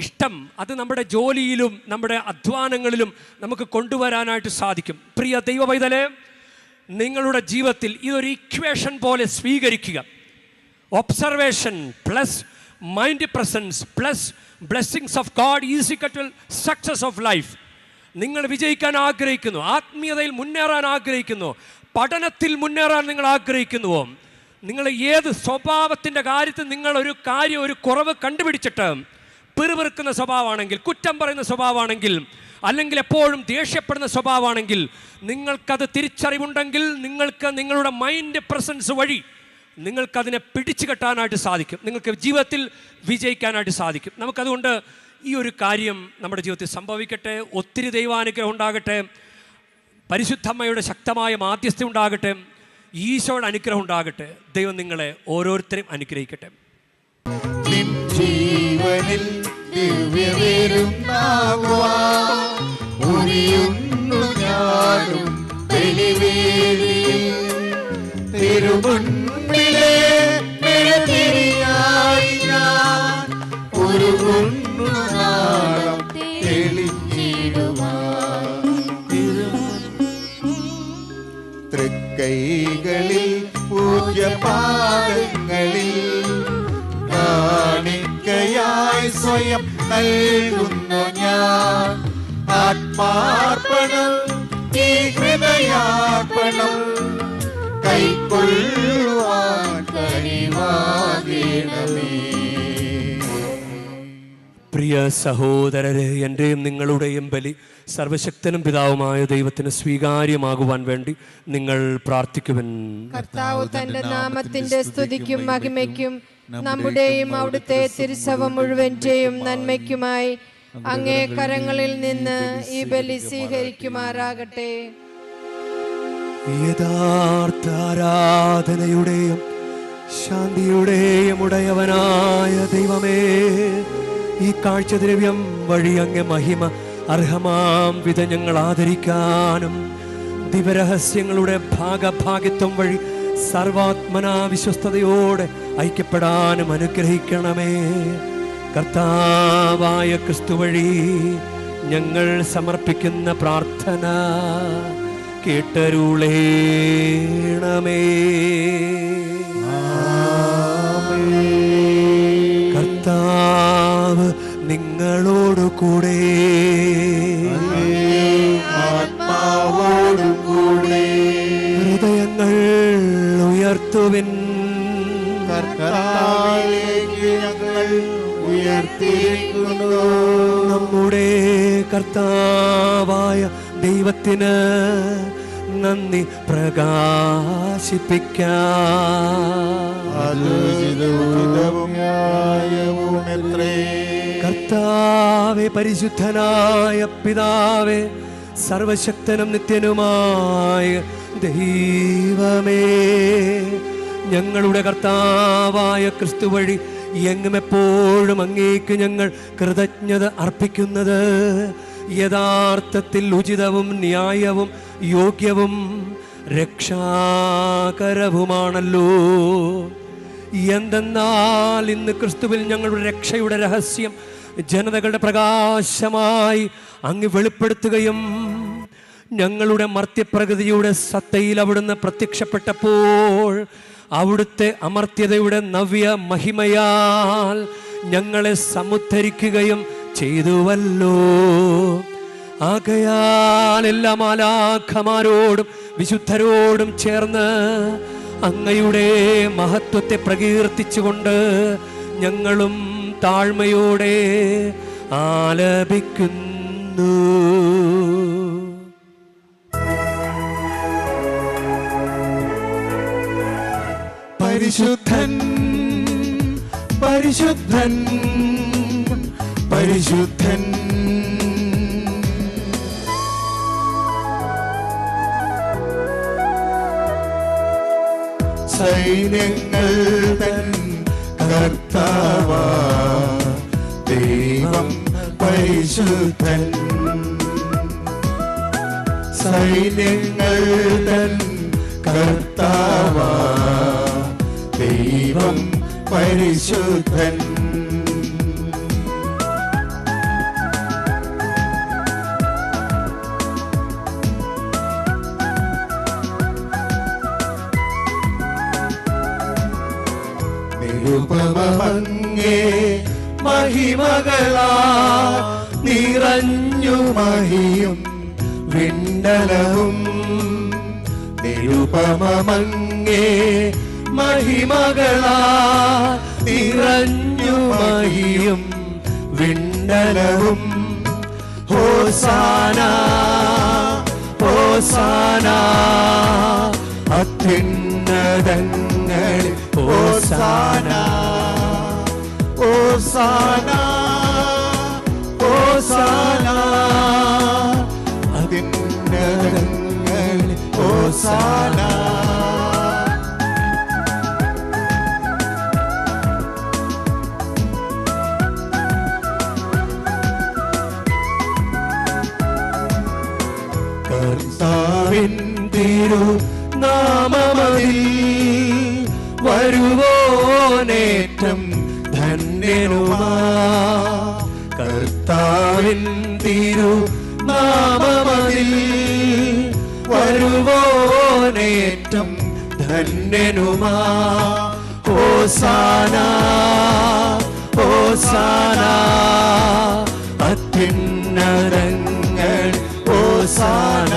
A: ഇഷ്ടം അത് നമ്മുടെ ജോലിയിലും നമ്മുടെ അധ്വാനങ്ങളിലും നമുക്ക് കൊണ്ടുവരാനായിട്ട് സാധിക്കും. പ്രിയ ദൈവ പൈതലേ, നിങ്ങളുടെ ജീവിതത്തിൽ ഇതൊരു ഇക്വേഷൻ പോലെ സ്വീകരിക്കുക. Observation plus mind presence plus blessings of God is equal to success of life. നിങ്ങൾ വിജയിക്കാൻ ആഗ്രഹിക്കുന്നു, ആത്മീയതയിൽ മുന്നേറാൻ ആഗ്രഹിക്കുന്നു, പഠനത്തിൽ മുന്നേറാൻ നിങ്ങൾ ആഗ്രഹിക്കുന്നുവോ, നിങ്ങൾ ഏത് സ്വഭാവത്തിൻ്റെ കാര്യത്തിൽ നിങ്ങൾ ഒരു കുറവ് കണ്ടുപിടിച്ചിട്ട് പിറുപിറുക്കുന്ന സ്വഭാവമാണെങ്കിൽ, കുറ്റം പറയുന്ന സ്വഭാവമാണെങ്കിൽ, അല്ലെങ്കിൽ എപ്പോഴും ദേഷ്യപ്പെടുന്ന സ്വഭാവമാണെങ്കിൽ, നിങ്ങൾക്കത് തിരിച്ചറിവുണ്ടെങ്കിൽ നിങ്ങൾക്ക് നിങ്ങളുടെ മൈൻഡ് പ്രസൻസ് വഴി നിങ്ങൾക്കതിനെ പിടിച്ചു കെട്ടാനായിട്ട് സാധിക്കും. നിങ്ങൾക്ക് ജീവിതത്തിൽ വിജയിക്കാനായിട്ട് സാധിക്കും. നമുക്കതുകൊണ്ട് ഈ ഒരു കാര്യം നമ്മുടെ ജീവിതത്തിൽ സംഭവിക്കട്ടെ. ഒത്തിരി ദൈവാനുഗ്രഹം ഉണ്ടാകട്ടെ. പരിശുദ്ധമ്മയുടെ ശക്തമായ മാധ്യസ്ഥ ഉണ്ടാകട്ടെ. ഈശോയുടെ അനുഗ്രഹം ഉണ്ടാകട്ടെ. ദൈവം നിങ്ങളെ ഓരോരുത്തരെയും അനുഗ്രഹിക്കട്ടെ.
B: ജീവനിൽ തിരുമുൻപിലെ ഒരു നാളം തെളിഞ്ഞിടുവാൻ തൃക്കൈ സ്വയം നൽകുന്നു ഞാൻ. ആത്മാർപ്പണം ഈ ഹൃദയാർപ്പണം കൈക്കൊള്ളുവാൻ കഴിവാകണമേ.
A: പ്രിയ സഹോദരരെ, എൻ്റെയും നിങ്ങളുടെയും ബലി സർവശക്തനും പിതാവുമായ ദൈവത്തിന് സ്വീകാര്യമാകുവാൻ വേണ്ടി നിങ്ങൾ പ്രാർത്ഥിക്കുവൻ.
D: കർത്താവ് തന്റെ നാമത്തിന്റെ സ്തുതിക്കും മഹിമയ്ക്കും നമ്മുടെയും അവിടുത്തെ തിരുസഭ മുഴുവന്റെയും നന്മയ്ക്കുമായി അങ്ങേ കരങ്ങളിൽ നിന്ന് ഈ ബലി സ്വീകരിക്കുമാറാകട്ടെ.
A: യഥാർത്ഥ ആരാധനയുടെയും ശാന്തിയുടെയും ഉടയവനായ ദൈവമേ, ഈ കാഴ്ചദ്രവ്യം വഴി അങ്ങേ മഹിമ അർഹമാം വിധ ഞങ്ങൾ ആദരിക്കാനും ദിവരഹസ്യങ്ങളുടെ ഭാഗഭാഗിത്വം വഴി സർവാത്മനാ വിശ്വസ്തയോടെ ഐക്യപ്പെടാനും അനുഗ്രഹിക്കണമേ. കർത്താവായ ക്രിസ്തു വഴി ഞങ്ങൾ സമർപ്പിക്കുന്ന പ്രാർത്ഥന കേട്ടരുളേണമേ. കർത്താവ് നിങ്ങളോടു കൂടെ,
B: ആത്മാവോടും കൂടെ.
A: ഹൃദയങ്ങൾ ഉയർത്തുവിൻ.
B: കർത്താവിലേക്ക് ഞങ്ങൾ ഉയർത്തിയിരിക്കുന്നു.
A: നമ്മുടെ കർത്താവായ ദൈവത്തിന് നന്ദി പ്രകാശിപ്പിക്കാം. കർത്താവേ, പരിശുദ്ധനായ പിതാവേ, സർവശക്തനും നിത്യനുമായ ദൈവമേ, ഞങ്ങളുടെ കർത്താവായ ക്രിസ്തു വഴി എങ്ങും എപ്പോഴും അങ്ങേക്ക് ഞങ്ങൾ കൃതജ്ഞത അർപ്പിക്കുന്നത് യഥാർത്ഥത്തിൽ ഉചിതവും ന്യായവും യോഗ്യവും രക്ഷാകരവുമാണല്ലോ. എന്തെന്നാൽ ഇന്ന് ക്രിസ്തുവിൽ ഞങ്ങളുടെ രക്ഷയുടെ രഹസ്യം ജനതകളുടെ പ്രകാശമായി അങ്ങ് വെളിപ്പെടുത്തുകയും ഞങ്ങളുടെ മർത്യപ്രകൃതിയുടെ സത്തയിൽ അവിടുന്ന് പ്രത്യക്ഷപ്പെട്ടപ്പോൾ അവിടുത്തെ അമർത്യതയുടെ നവ്യ മഹിമയാൽ ഞങ്ങളെ സമുദ്ധരിക്കുകയും ചെയ്തുവല്ലോ. ആകയാൽ എല്ലാ മാലാഖമാരോടും വിശുദ്ധരോടും ചേർന്ന് അങ്ങയുടെ മഹത്വത്തെ പ്രകീർത്തിച്ചുകൊണ്ട് ഞങ്ങളും താഴ്മയോടെ ആലപിക്കുന്നു.
B: പരിശുദ്ധൻ പരിശുദ്ധൻ പരിശുദ്ധൻ, സൈന്യങ്ങൾ തൻ കർത്താവാ ദൈവം പരിശുദ്ധൻ. സൈന്യങ്ങൾ തൻ കർത്താവാ ദൈവം പരിശുദ്ധൻ. നിരുപമങ്ങേ മഹിമകളാ നിറഞ്ഞു മഹിയും വിണ്ടലവും. നിരുപമങ്ങേ മഹിമകളാ നിറഞ്ഞു മഹിയും വിണ്ടലവും. ഹോസാന ഹോസാന അത്യുന്നതങ്ങളിൽ ഹോസാന ഹോസാന ഹോസാന അത്യുന്നതങ്ങളിൽ ഹോസാന. കർത്താവിൻ തിരുനാമമതിൽ വരുവോനേറ്റം ധന്യനുമാ. കർത്താവിൻ തിരുനാമമതിൽ വരുവോനേറ്റം ധന്യനുമാ. ഹോസാന ഹോസാന ഓസാന അത്യുന്നതങ്ങൾ ഓസാന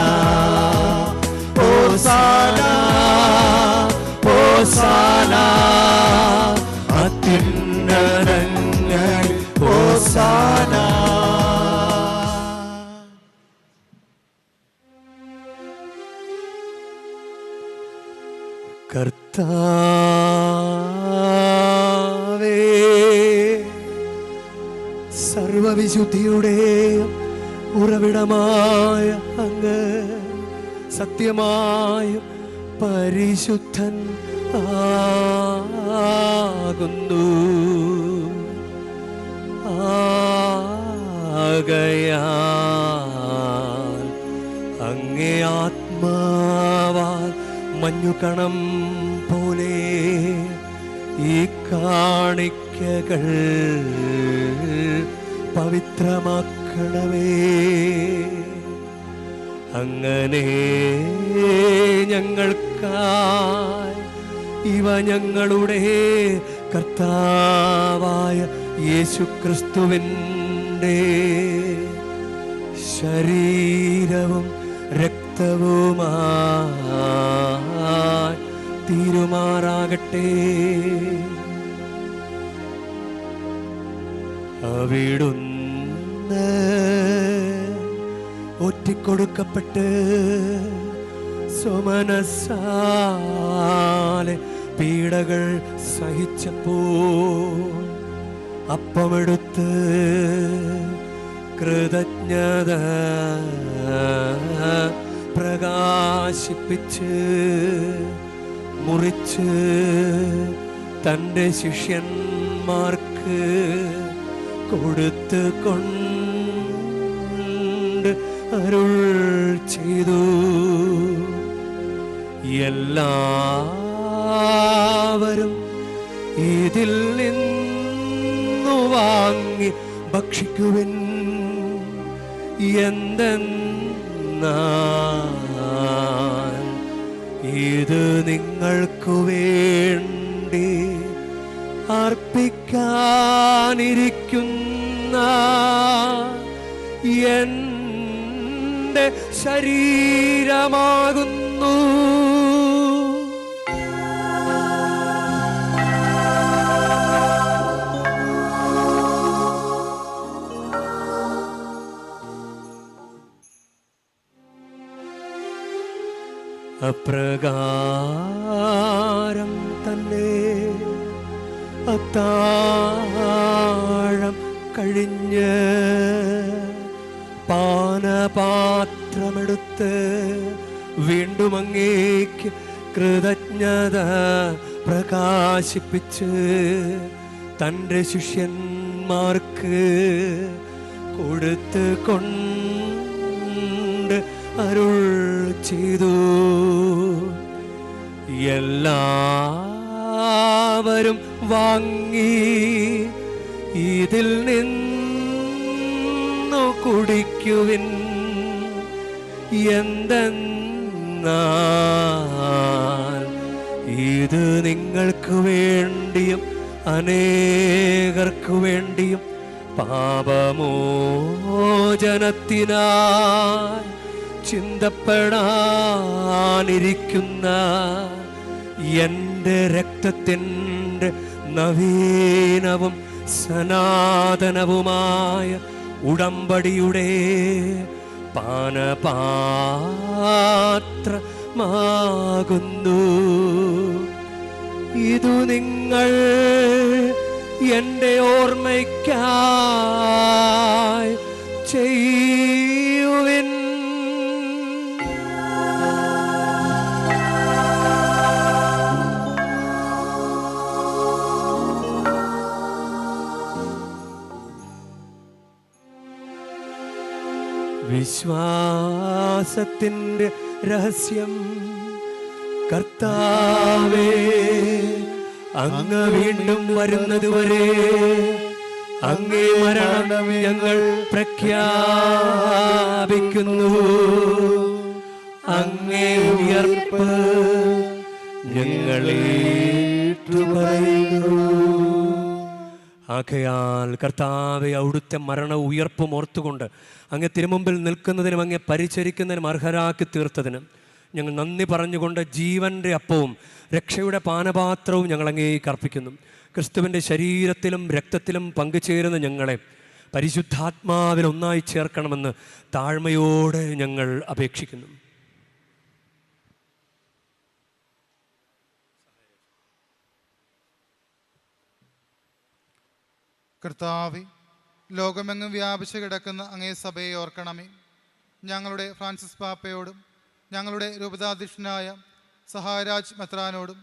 B: ഓസാന ഓസാന അത്യുന്നതങ്ങൾ ഓസാന. കർത്താവേ, സർവവിശുദ്ധിയുടെ ഉറവിടമായ അങ്ങ് സത്യമായ പരിശുദ്ധൻ ആകുന്നു. ആകയാൽ അങ്ങേ ആത്മാവാൽ മഞ്ഞുകണം പോലെ ഈ കാണിക്കകൾ പവിത്രമാക്കണമേ. അങ്ങനെ ഞങ്ങൾക്കായി ഇവ ഞങ്ങളുടെ കർത്താവായ യേശുക്രിസ്തുവിൻ്റെ ശരീരവും രക്തവുമായി തീരുമാറാകട്ടെ. അവിടുന്ന് ഒറ്റിക്കൊടുക്കപ്പെട്ട് സ്വമനസാലെ പീഡകൾ സഹിച്ചപ്പോൾ അപ്പമെടുത്ത് കൃതജ്ഞത പ്രകാശിപ്പിച്ച് മുറിച്ച് തൻ്റെ ശിഷ്യന്മാർക്ക് കൊടുത്ത് കൊണ്ട് അരുൾ ചെയ്തു. എല്ലാവരും ഇതിൽ നിന്നു വാങ്ങി ഭക്ഷിക്കുവിൻ. എന്തെന്നാൽ ഇത് നിങ്ങൾക്കു വേണ്ടി അർപ്പിക്കാനിരിക്കുന്ന എൻ്റെ ശരീരമാകുന്നു. അപ്രകാരം തന്നെ അത്താഴം കഴിഞ്ഞ് പാനപാത്രമെടുത്ത് വീണ്ടും അങ്ങേക്ക് കൃതജ്ഞത പ്രകാശിപ്പിച്ച് തൻ്റെ ശിഷ്യന്മാർക്ക് കൊടുത്ത് കൊണ്ട് അരുൾ ചെയ്തു. എല്ലാവരും വാങ്ങി ഇതിൽ നിന്നു കുടിക്കുവിൻ. എന്തെന്നാൽ ഇത് നിങ്ങൾക്ക് വേണ്ടിയും അനേകർക്കു വേണ്ടിയും പാപമോചനത്തിനായി ചിന്തപ്പെടാനിരിക്കുന്ന എൻ്റെ രക്തത്തിൻ്റെ നവീനവും സനാതനവുമായ ഉടമ്പടിയുടെ പാനപാത്രമാകുന്നു. ഇതു നിങ്ങൾ എൻ്റെ ഓർമ്മയ്ക്കായി ചെയ്യുവിൻ. വിശ്വാസത്തിൻ്റെ രഹസ്യം. കർത്താവേ, അങ്ങ് വീണ്ടും വരുന്നതുവരെ അങ്ങേ മരണം ഞങ്ങൾ പ്രഖ്യാപിക്കുന്നു. അങ്ങേ ഉയർപ്പ് ഞങ്ങൾ ഏറ്റുപറയുന്നു.
A: ആകയാൽ കർത്താവെ, അവിടുത്തെ മരണ ഉയർപ്പും ഓർത്തുകൊണ്ട് അങ്ങ് തിരുമുമ്പിൽ നിൽക്കുന്നതിനും അങ്ങ് പരിചരിക്കുന്നതിനും അർഹരാക്കി തീർത്തതിനും ഞങ്ങൾ നന്ദി പറഞ്ഞുകൊണ്ട് ജീവൻ്റെ അപ്പവും രക്ഷയുടെ പാനപാത്രവും ഞങ്ങൾ അങ്ങേക്ക് അർപ്പിക്കുന്നു. ക്രിസ്തുവിൻ്റെ ശരീരത്തിലും രക്തത്തിലും പങ്കുചേരുന്ന ഞങ്ങളെ പരിശുദ്ധാത്മാവിൽ ഒന്നായി ചേർക്കണമെന്ന് താഴ്മയോടെ ഞങ്ങൾ അപേക്ഷിക്കുന്നു.
F: കർത്താവേ, ലോകമെങ്ങും വ്യാപിച്ചു കിടക്കുന്ന അങ്ങേ സഭയെ ഓർക്കണമേ. ഞങ്ങളുടെ ഫ്രാൻസിസ് പാപ്പയോടും ഞങ്ങളുടെ രൂപതാധ്യക്ഷനായ സഹായരാജ് മെത്രാനോടും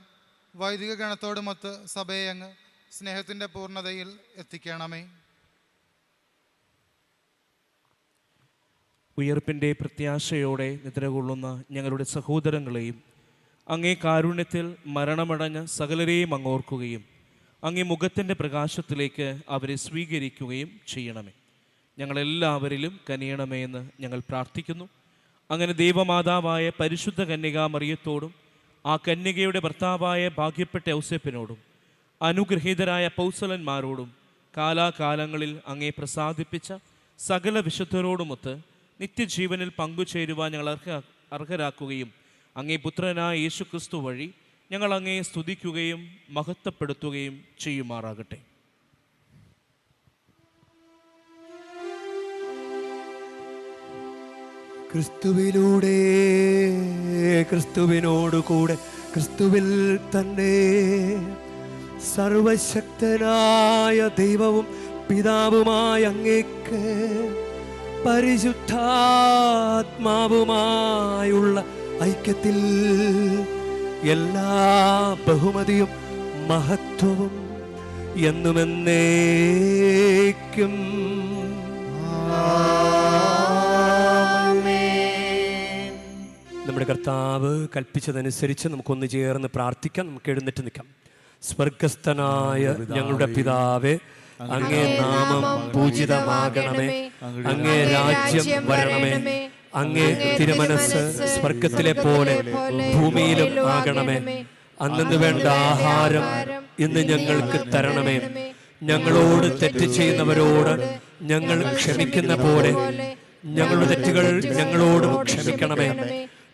F: വൈദിക ഗണത്തോടുമൊത്ത് സഭയെ അങ്ങ് സ്നേഹത്തിൻ്റെ പൂർണ്ണതയിൽ എത്തിക്കണമേ.
G: ഉയർപ്പിൻ്റെ പ്രത്യാശയോടെ നിദ്രകൊള്ളുന്ന ഞങ്ങളുടെ സഹോദരങ്ങളെയും അങ്ങേ കാരുണ്യത്തിൽ മരണമടഞ്ഞ സകലരെയും അങ്ങോർക്കുകയും അങ്ങേ മുഖത്തിൻ്റെ പ്രകാശത്തിലേക്ക് അവരെ സ്വീകരിക്കുകയും ചെയ്യണമേ. ഞങ്ങളെല്ലാവരിലും കനിയണമേ എന്ന് ഞങ്ങൾ പ്രാർത്ഥിക്കുന്നു. അങ്ങനെ ദൈവമാതാവായ പരിശുദ്ധ കന്യകാമറിയത്തോടും ആ കന്യകയുടെ ഭർത്താവായ ഭാഗ്യപ്പെട്ട ഔസേപ്പിനോടും അനുഗ്രഹീതരായ പൗസലന്മാരോടും കാലാകാലങ്ങളിൽ അങ്ങേ പ്രസാദിപ്പിച്ച സകല വിശുദ്ധരോടുമൊത്ത് നിത്യജീവനിൽ പങ്കുചേരുവാൻ ഞങ്ങൾ അർഹരാക്കുകയും അങ്ങേ പുത്രനായ യേശുക്രിസ്തു വഴി ഞങ്ങൾ അങ്ങേ സ്തുതിക്കുകയും മഹത്വപ്പെടുത്തുകയും ചെയ്യുമാറാകട്ടെ.
B: ക്രിസ്തുവിലൂടെ, ക്രിസ്തുവിനോടുകൂടെ, ക്രിസ്തുവിൽ തന്നെ സർവശക്തനായ ദൈവവും പിതാവുമായ അങ്ങേക്ക് പരിശുദ്ധാത്മാവുമായുള്ള ഐക്യത്തിൽ എല്ലാ ബഹുമതിയും മഹത്വവും എന്നുമെന്നേക്കും
A: നമ്മുടെ കർത്താവ് കൽപ്പിച്ചതനുസരിച്ച് നമുക്കൊന്ന് ചേർന്ന് പ്രാർത്ഥിക്കാം. നമുക്ക് എഴുന്നേറ്റ് നിൽക്കാം. സ്വർഗസ്ഥനായ ഞങ്ങളുടെ പിതാവേ, അങ്ങേ നാമം പൂജിതമാകണമേ, അങ്ങേ രാജ്യം വരണമേ, അങ്ങേ തിരുമനസ് സ്വർഗത്തിലെ പോലെ ഭൂമിയിലും ആകണമേ. അന്നു വേണ്ട ആഹാരം ഇന്ന് ഞങ്ങൾക്ക് തരണമേ. ഞങ്ങളോട് തെറ്റ് ചെയ്യുന്നവരോട് ഞങ്ങൾ ക്ഷമിക്കുന്ന പോലെ ഞങ്ങളുടെ തെറ്റുകൾ ഞങ്ങളോടും ക്ഷമിക്കണമേ.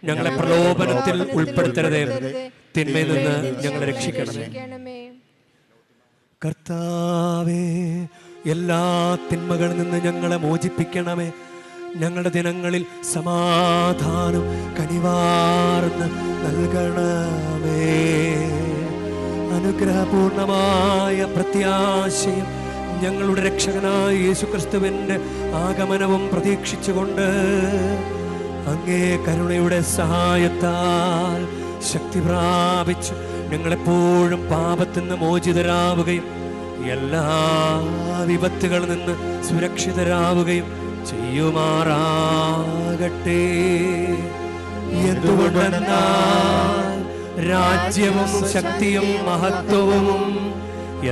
A: ഞങ്ങളെ പ്രലോഭനത്തിൽ ഉൾപ്പെടുത്തരുതേ, തിന്മയിൽ നിന്ന് ഞങ്ങളെ രക്ഷിക്കണമേ.
B: കർത്താവേ, എല്ലാ തിന്മകളിൽ നിന്ന് ഞങ്ങളെ മോചിപ്പിക്കണമേ. ഞങ്ങളുടെ ദിനങ്ങളിൽ സമാധാനം കനിവാർന്ന് നൽകണമേ. അനുഗ്രഹപൂർണമായ പ്രത്യാശയും ഞങ്ങളുടെ രക്ഷകനായ യേശുക്രിസ്തുവിൻ്റെ ആഗമനവും പ്രതീക്ഷിച്ചുകൊണ്ട് അങ്ങേ കരുണയുടെ സഹായത്താൽ ശക്തി പ്രാപിച്ച് ഞങ്ങളെപ്പോഴും പാപത്തിൽ നിന്ന് മോചിതരാവുകയും എല്ലാ വിപത്തുകളിൽ നിന്ന് സുരക്ഷിതരാവുകയും ചെയ്യുമാറാകട്ടെ. എന്തുകൊണ്ടെന്നാൽ രാജ്യവും ശക്തിയും മഹത്വവും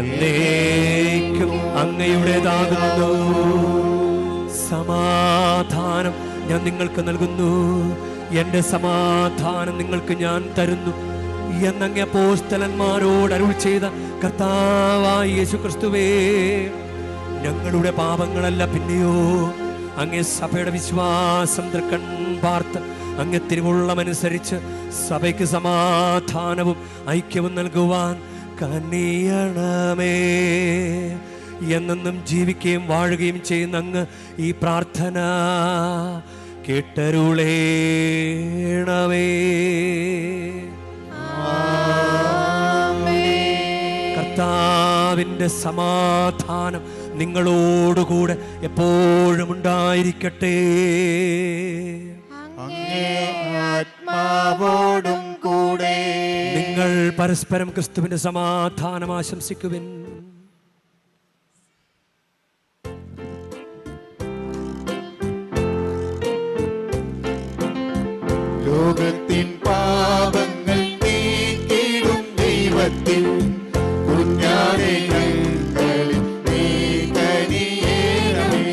B: എന്നേക്കും അങ്ങയുടേതാകുന്നു. സമാധാനം ഞാൻ നിങ്ങൾക്ക് നൽകുന്നു, എൻ്റെ സമാധാനം നിങ്ങൾക്ക് ഞാൻ തരുന്നു എന്നങ്ങ് അപ്പോസ്തലന്മാരോട് അരുൾ ചെയ്ത കർത്താവായ യേശുക്രിസ്തുവേ, ഞങ്ങളുടെ പാപങ്ങളല്ല പിന്നെയോ അങ്ങേ സഭയുടെ വിശ്വാസം തൃക്കൺ പാർത്ത് അങ്ങേ തിരുവുള്ളമനുസരിച്ച് സഭയ്ക്ക് സമാധാനവും ഐക്യവും നൽകുവാൻ കനിയണമേ. എന്നെന്നും ജീവിക്കുകയും വാഴുകയും ചെയ്യുന്ന അങ്ങ് ഈ പ്രാർത്ഥന കേട്ടരുളേണമേ. കർത്താവിൻ്റെ സമാധാനം നിങ്ങളോടുകൂടെ എപ്പോഴും ഉണ്ടായിരിക്കട്ടെ.
H: ആത്മാവോടും കൂടെ
A: നിങ്ങൾ പരസ്പരം ക്രിസ്തുവിന്റെ സമാധാനം ആശംസിക്കുവിൻ.
H: ലോകത്തിൻ പാപങ്ങൾ നീക്കിടും ദൈവത്തിൻ കുഞ്ഞാടെ ഞങ്ങളിൽ നീ കനിയേണമേ.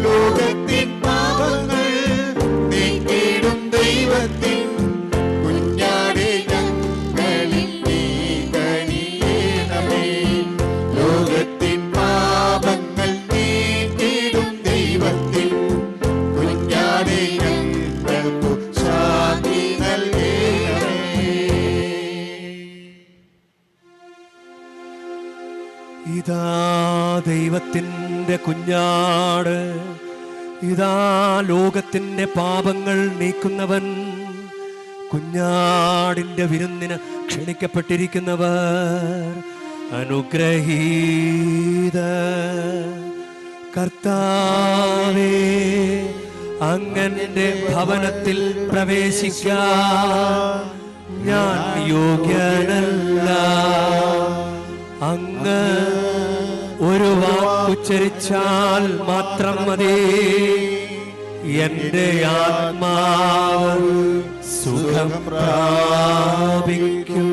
H: ലോകത്തിൻ പാപങ്ങൾ നീക്കിടും ദൈവത്തിൻ കുഞ്ഞാടെ ഞങ്ങളിൽ നീ കനിയേണമേ.
B: ഇതാ ദൈവത്തിൻ്റെ കുഞ്ഞാട്, ഇതാ ലോകത്തിൻ്റെ പാപങ്ങൾ നീക്കുന്നവൻ. കുഞ്ഞാടിൻ്റെ വിരുന്നിന് ക്ഷണിക്കപ്പെട്ടിരിക്കുന്നവർ അനുഗ്രഹീത. കർത്താവേ, അങ്ങന്റെ ഭവനത്തിൽ പ്രവേശിക്കാൻ ഞാൻ യോഗ്യനല്ല. അങ്ങ് ഒരു വാക്കുച്ചരിച്ചാൽ മാത്രം മതി, എന്റെ ആത്മാവ് സുഖം പ്രാപിക്കും.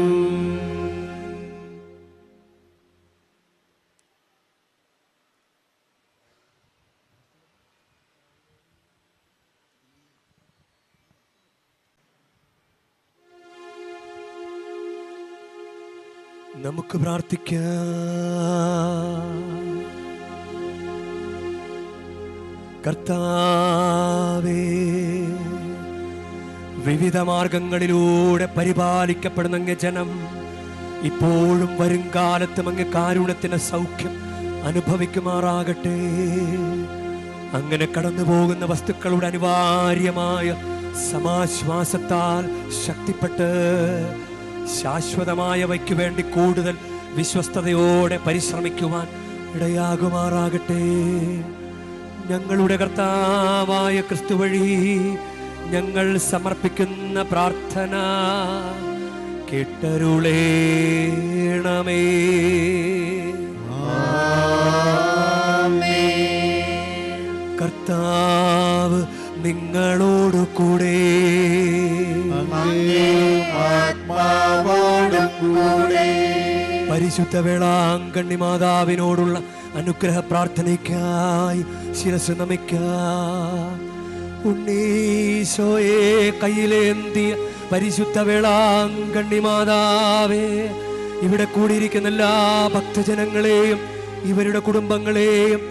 B: നമുക്ക് പ്രാർത്ഥിക്കാം. കർത്താവേ, വിവിധ മാർഗങ്ങളിലൂടെ പരിപാലിക്കപ്പെടുന്ന അങ്ങ് ജനം ഇപ്പോഴും വരും കാലത്തും അങ്ങ് കാരുണ്യത്തിന് സൗഖ്യം അനുഭവിക്കുമാറാകട്ടെ. അങ്ങനെ കടന്നു പോകുന്ന വസ്തുക്കളുടെ അനിവാര്യമായ സമാശ്വാസത്താൽ ശക്തിപ്പെട്ട് ശാശ്വതമായവയ്ക്ക് വേണ്ടി കൂടുതൽ വിശ്വസ്തയോടെ പരിശ്രമിക്കുവാൻ ഇടയാകുമാറാകട്ടെ. ഞങ്ങളുടെ കർത്താവായ ക്രിസ്തു വഴി ഞങ്ങൾ സമർപ്പിക്കുന്ന പ്രാർത്ഥന കേട്ടരുളേണമേ. കർത്താവ് നിങ്ങളോടു കൂടെ, പരിശുദ്ധ വേളാങ്കണ്ണി മാതാവിനോടുള്ള അനുഗ്രഹ പ്രാർത്ഥനയ്ക്കായി ശിരസ് നമിക്കാം. ഉണ്ണീശോയെ കയ്യിലേന്തിയ പരിശുദ്ധ വേളാങ്കണ്ണി മാതാവേ, ഇവിടെ കൂടിയിരിക്കുന്ന എല്ലാ ഭക്തജനങ്ങളെയും ഇവരുടെ കുടുംബങ്ങളെയും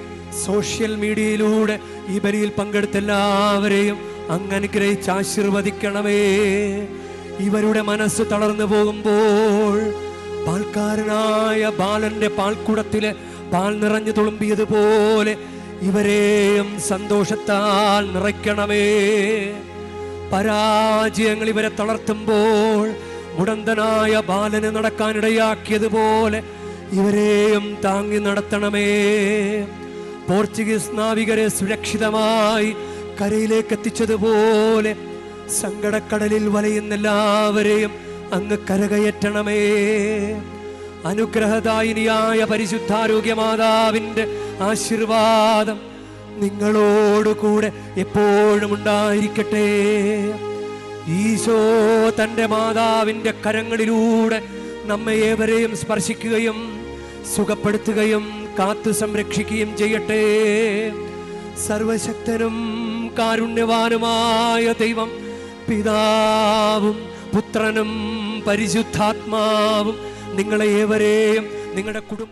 B: സോഷ്യൽ മീഡിയയിലൂടെ ഈ ബലിയിൽ പങ്കെടുത്ത എല്ലാവരെയും അങ്ങ് അനുഗ്രഹിച്ച് ആശീർവദിക്കണമേ. ഇവരുടെ മനസ്സ് തളർന്നു പോകുമ്പോൾ പാൽക്കാരനായ ബാലന്റെ പാൽക്കുടത്തിലെ പാൽ നിറഞ്ഞു തുളുമ്പിയതുപോലെ ഇവരെയും സന്തോഷത്താൽ നിറയ്ക്കണമേ. പരാജയങ്ങൾ ഇവരെ തളർത്തുമ്പോൾ മുടന്തനായ ബാലന് നടക്കാനിടയാക്കിയതുപോലെ ഇവരെയും താങ്ങി നടത്തണമേ. പോർച്ചുഗീസ് നാവികരെ സുരക്ഷിതമായി കരയിലേക്ക് എത്തിച്ചതുപോലെ സങ്കടക്കടലിൽ വലയുന്ന എല്ലാവരെയും അങ്ങ് കരകയറ്റണമേ. അനുഗ്രഹദായിനിയായ പരിശുദ്ധാരോഗ്യ മാതാവിൻ്റെ ആശീർവാദം നിങ്ങളോടുകൂടെ എപ്പോഴും ഉണ്ടായിരിക്കട്ടെ. ഈശോ തൻ്റെ മാതാവിൻ്റെ കരങ്ങളിലൂടെ നമ്മെ ഏവരെയും സ്പർശിക്കുകയും സുഖപ്പെടുത്തുകയും കാത്തു സംരക്ഷിക്കുകയും ചെയ്യട്ടെ. സർവശക്തനും കാരുണ്യവാനുമായ ദൈവം പിതാവും പുത്രനും പരിശുദ്ധാത്മാവും നിങ്ങളെ ഏവരെയും നിങ്ങളുടെ കുടുംബം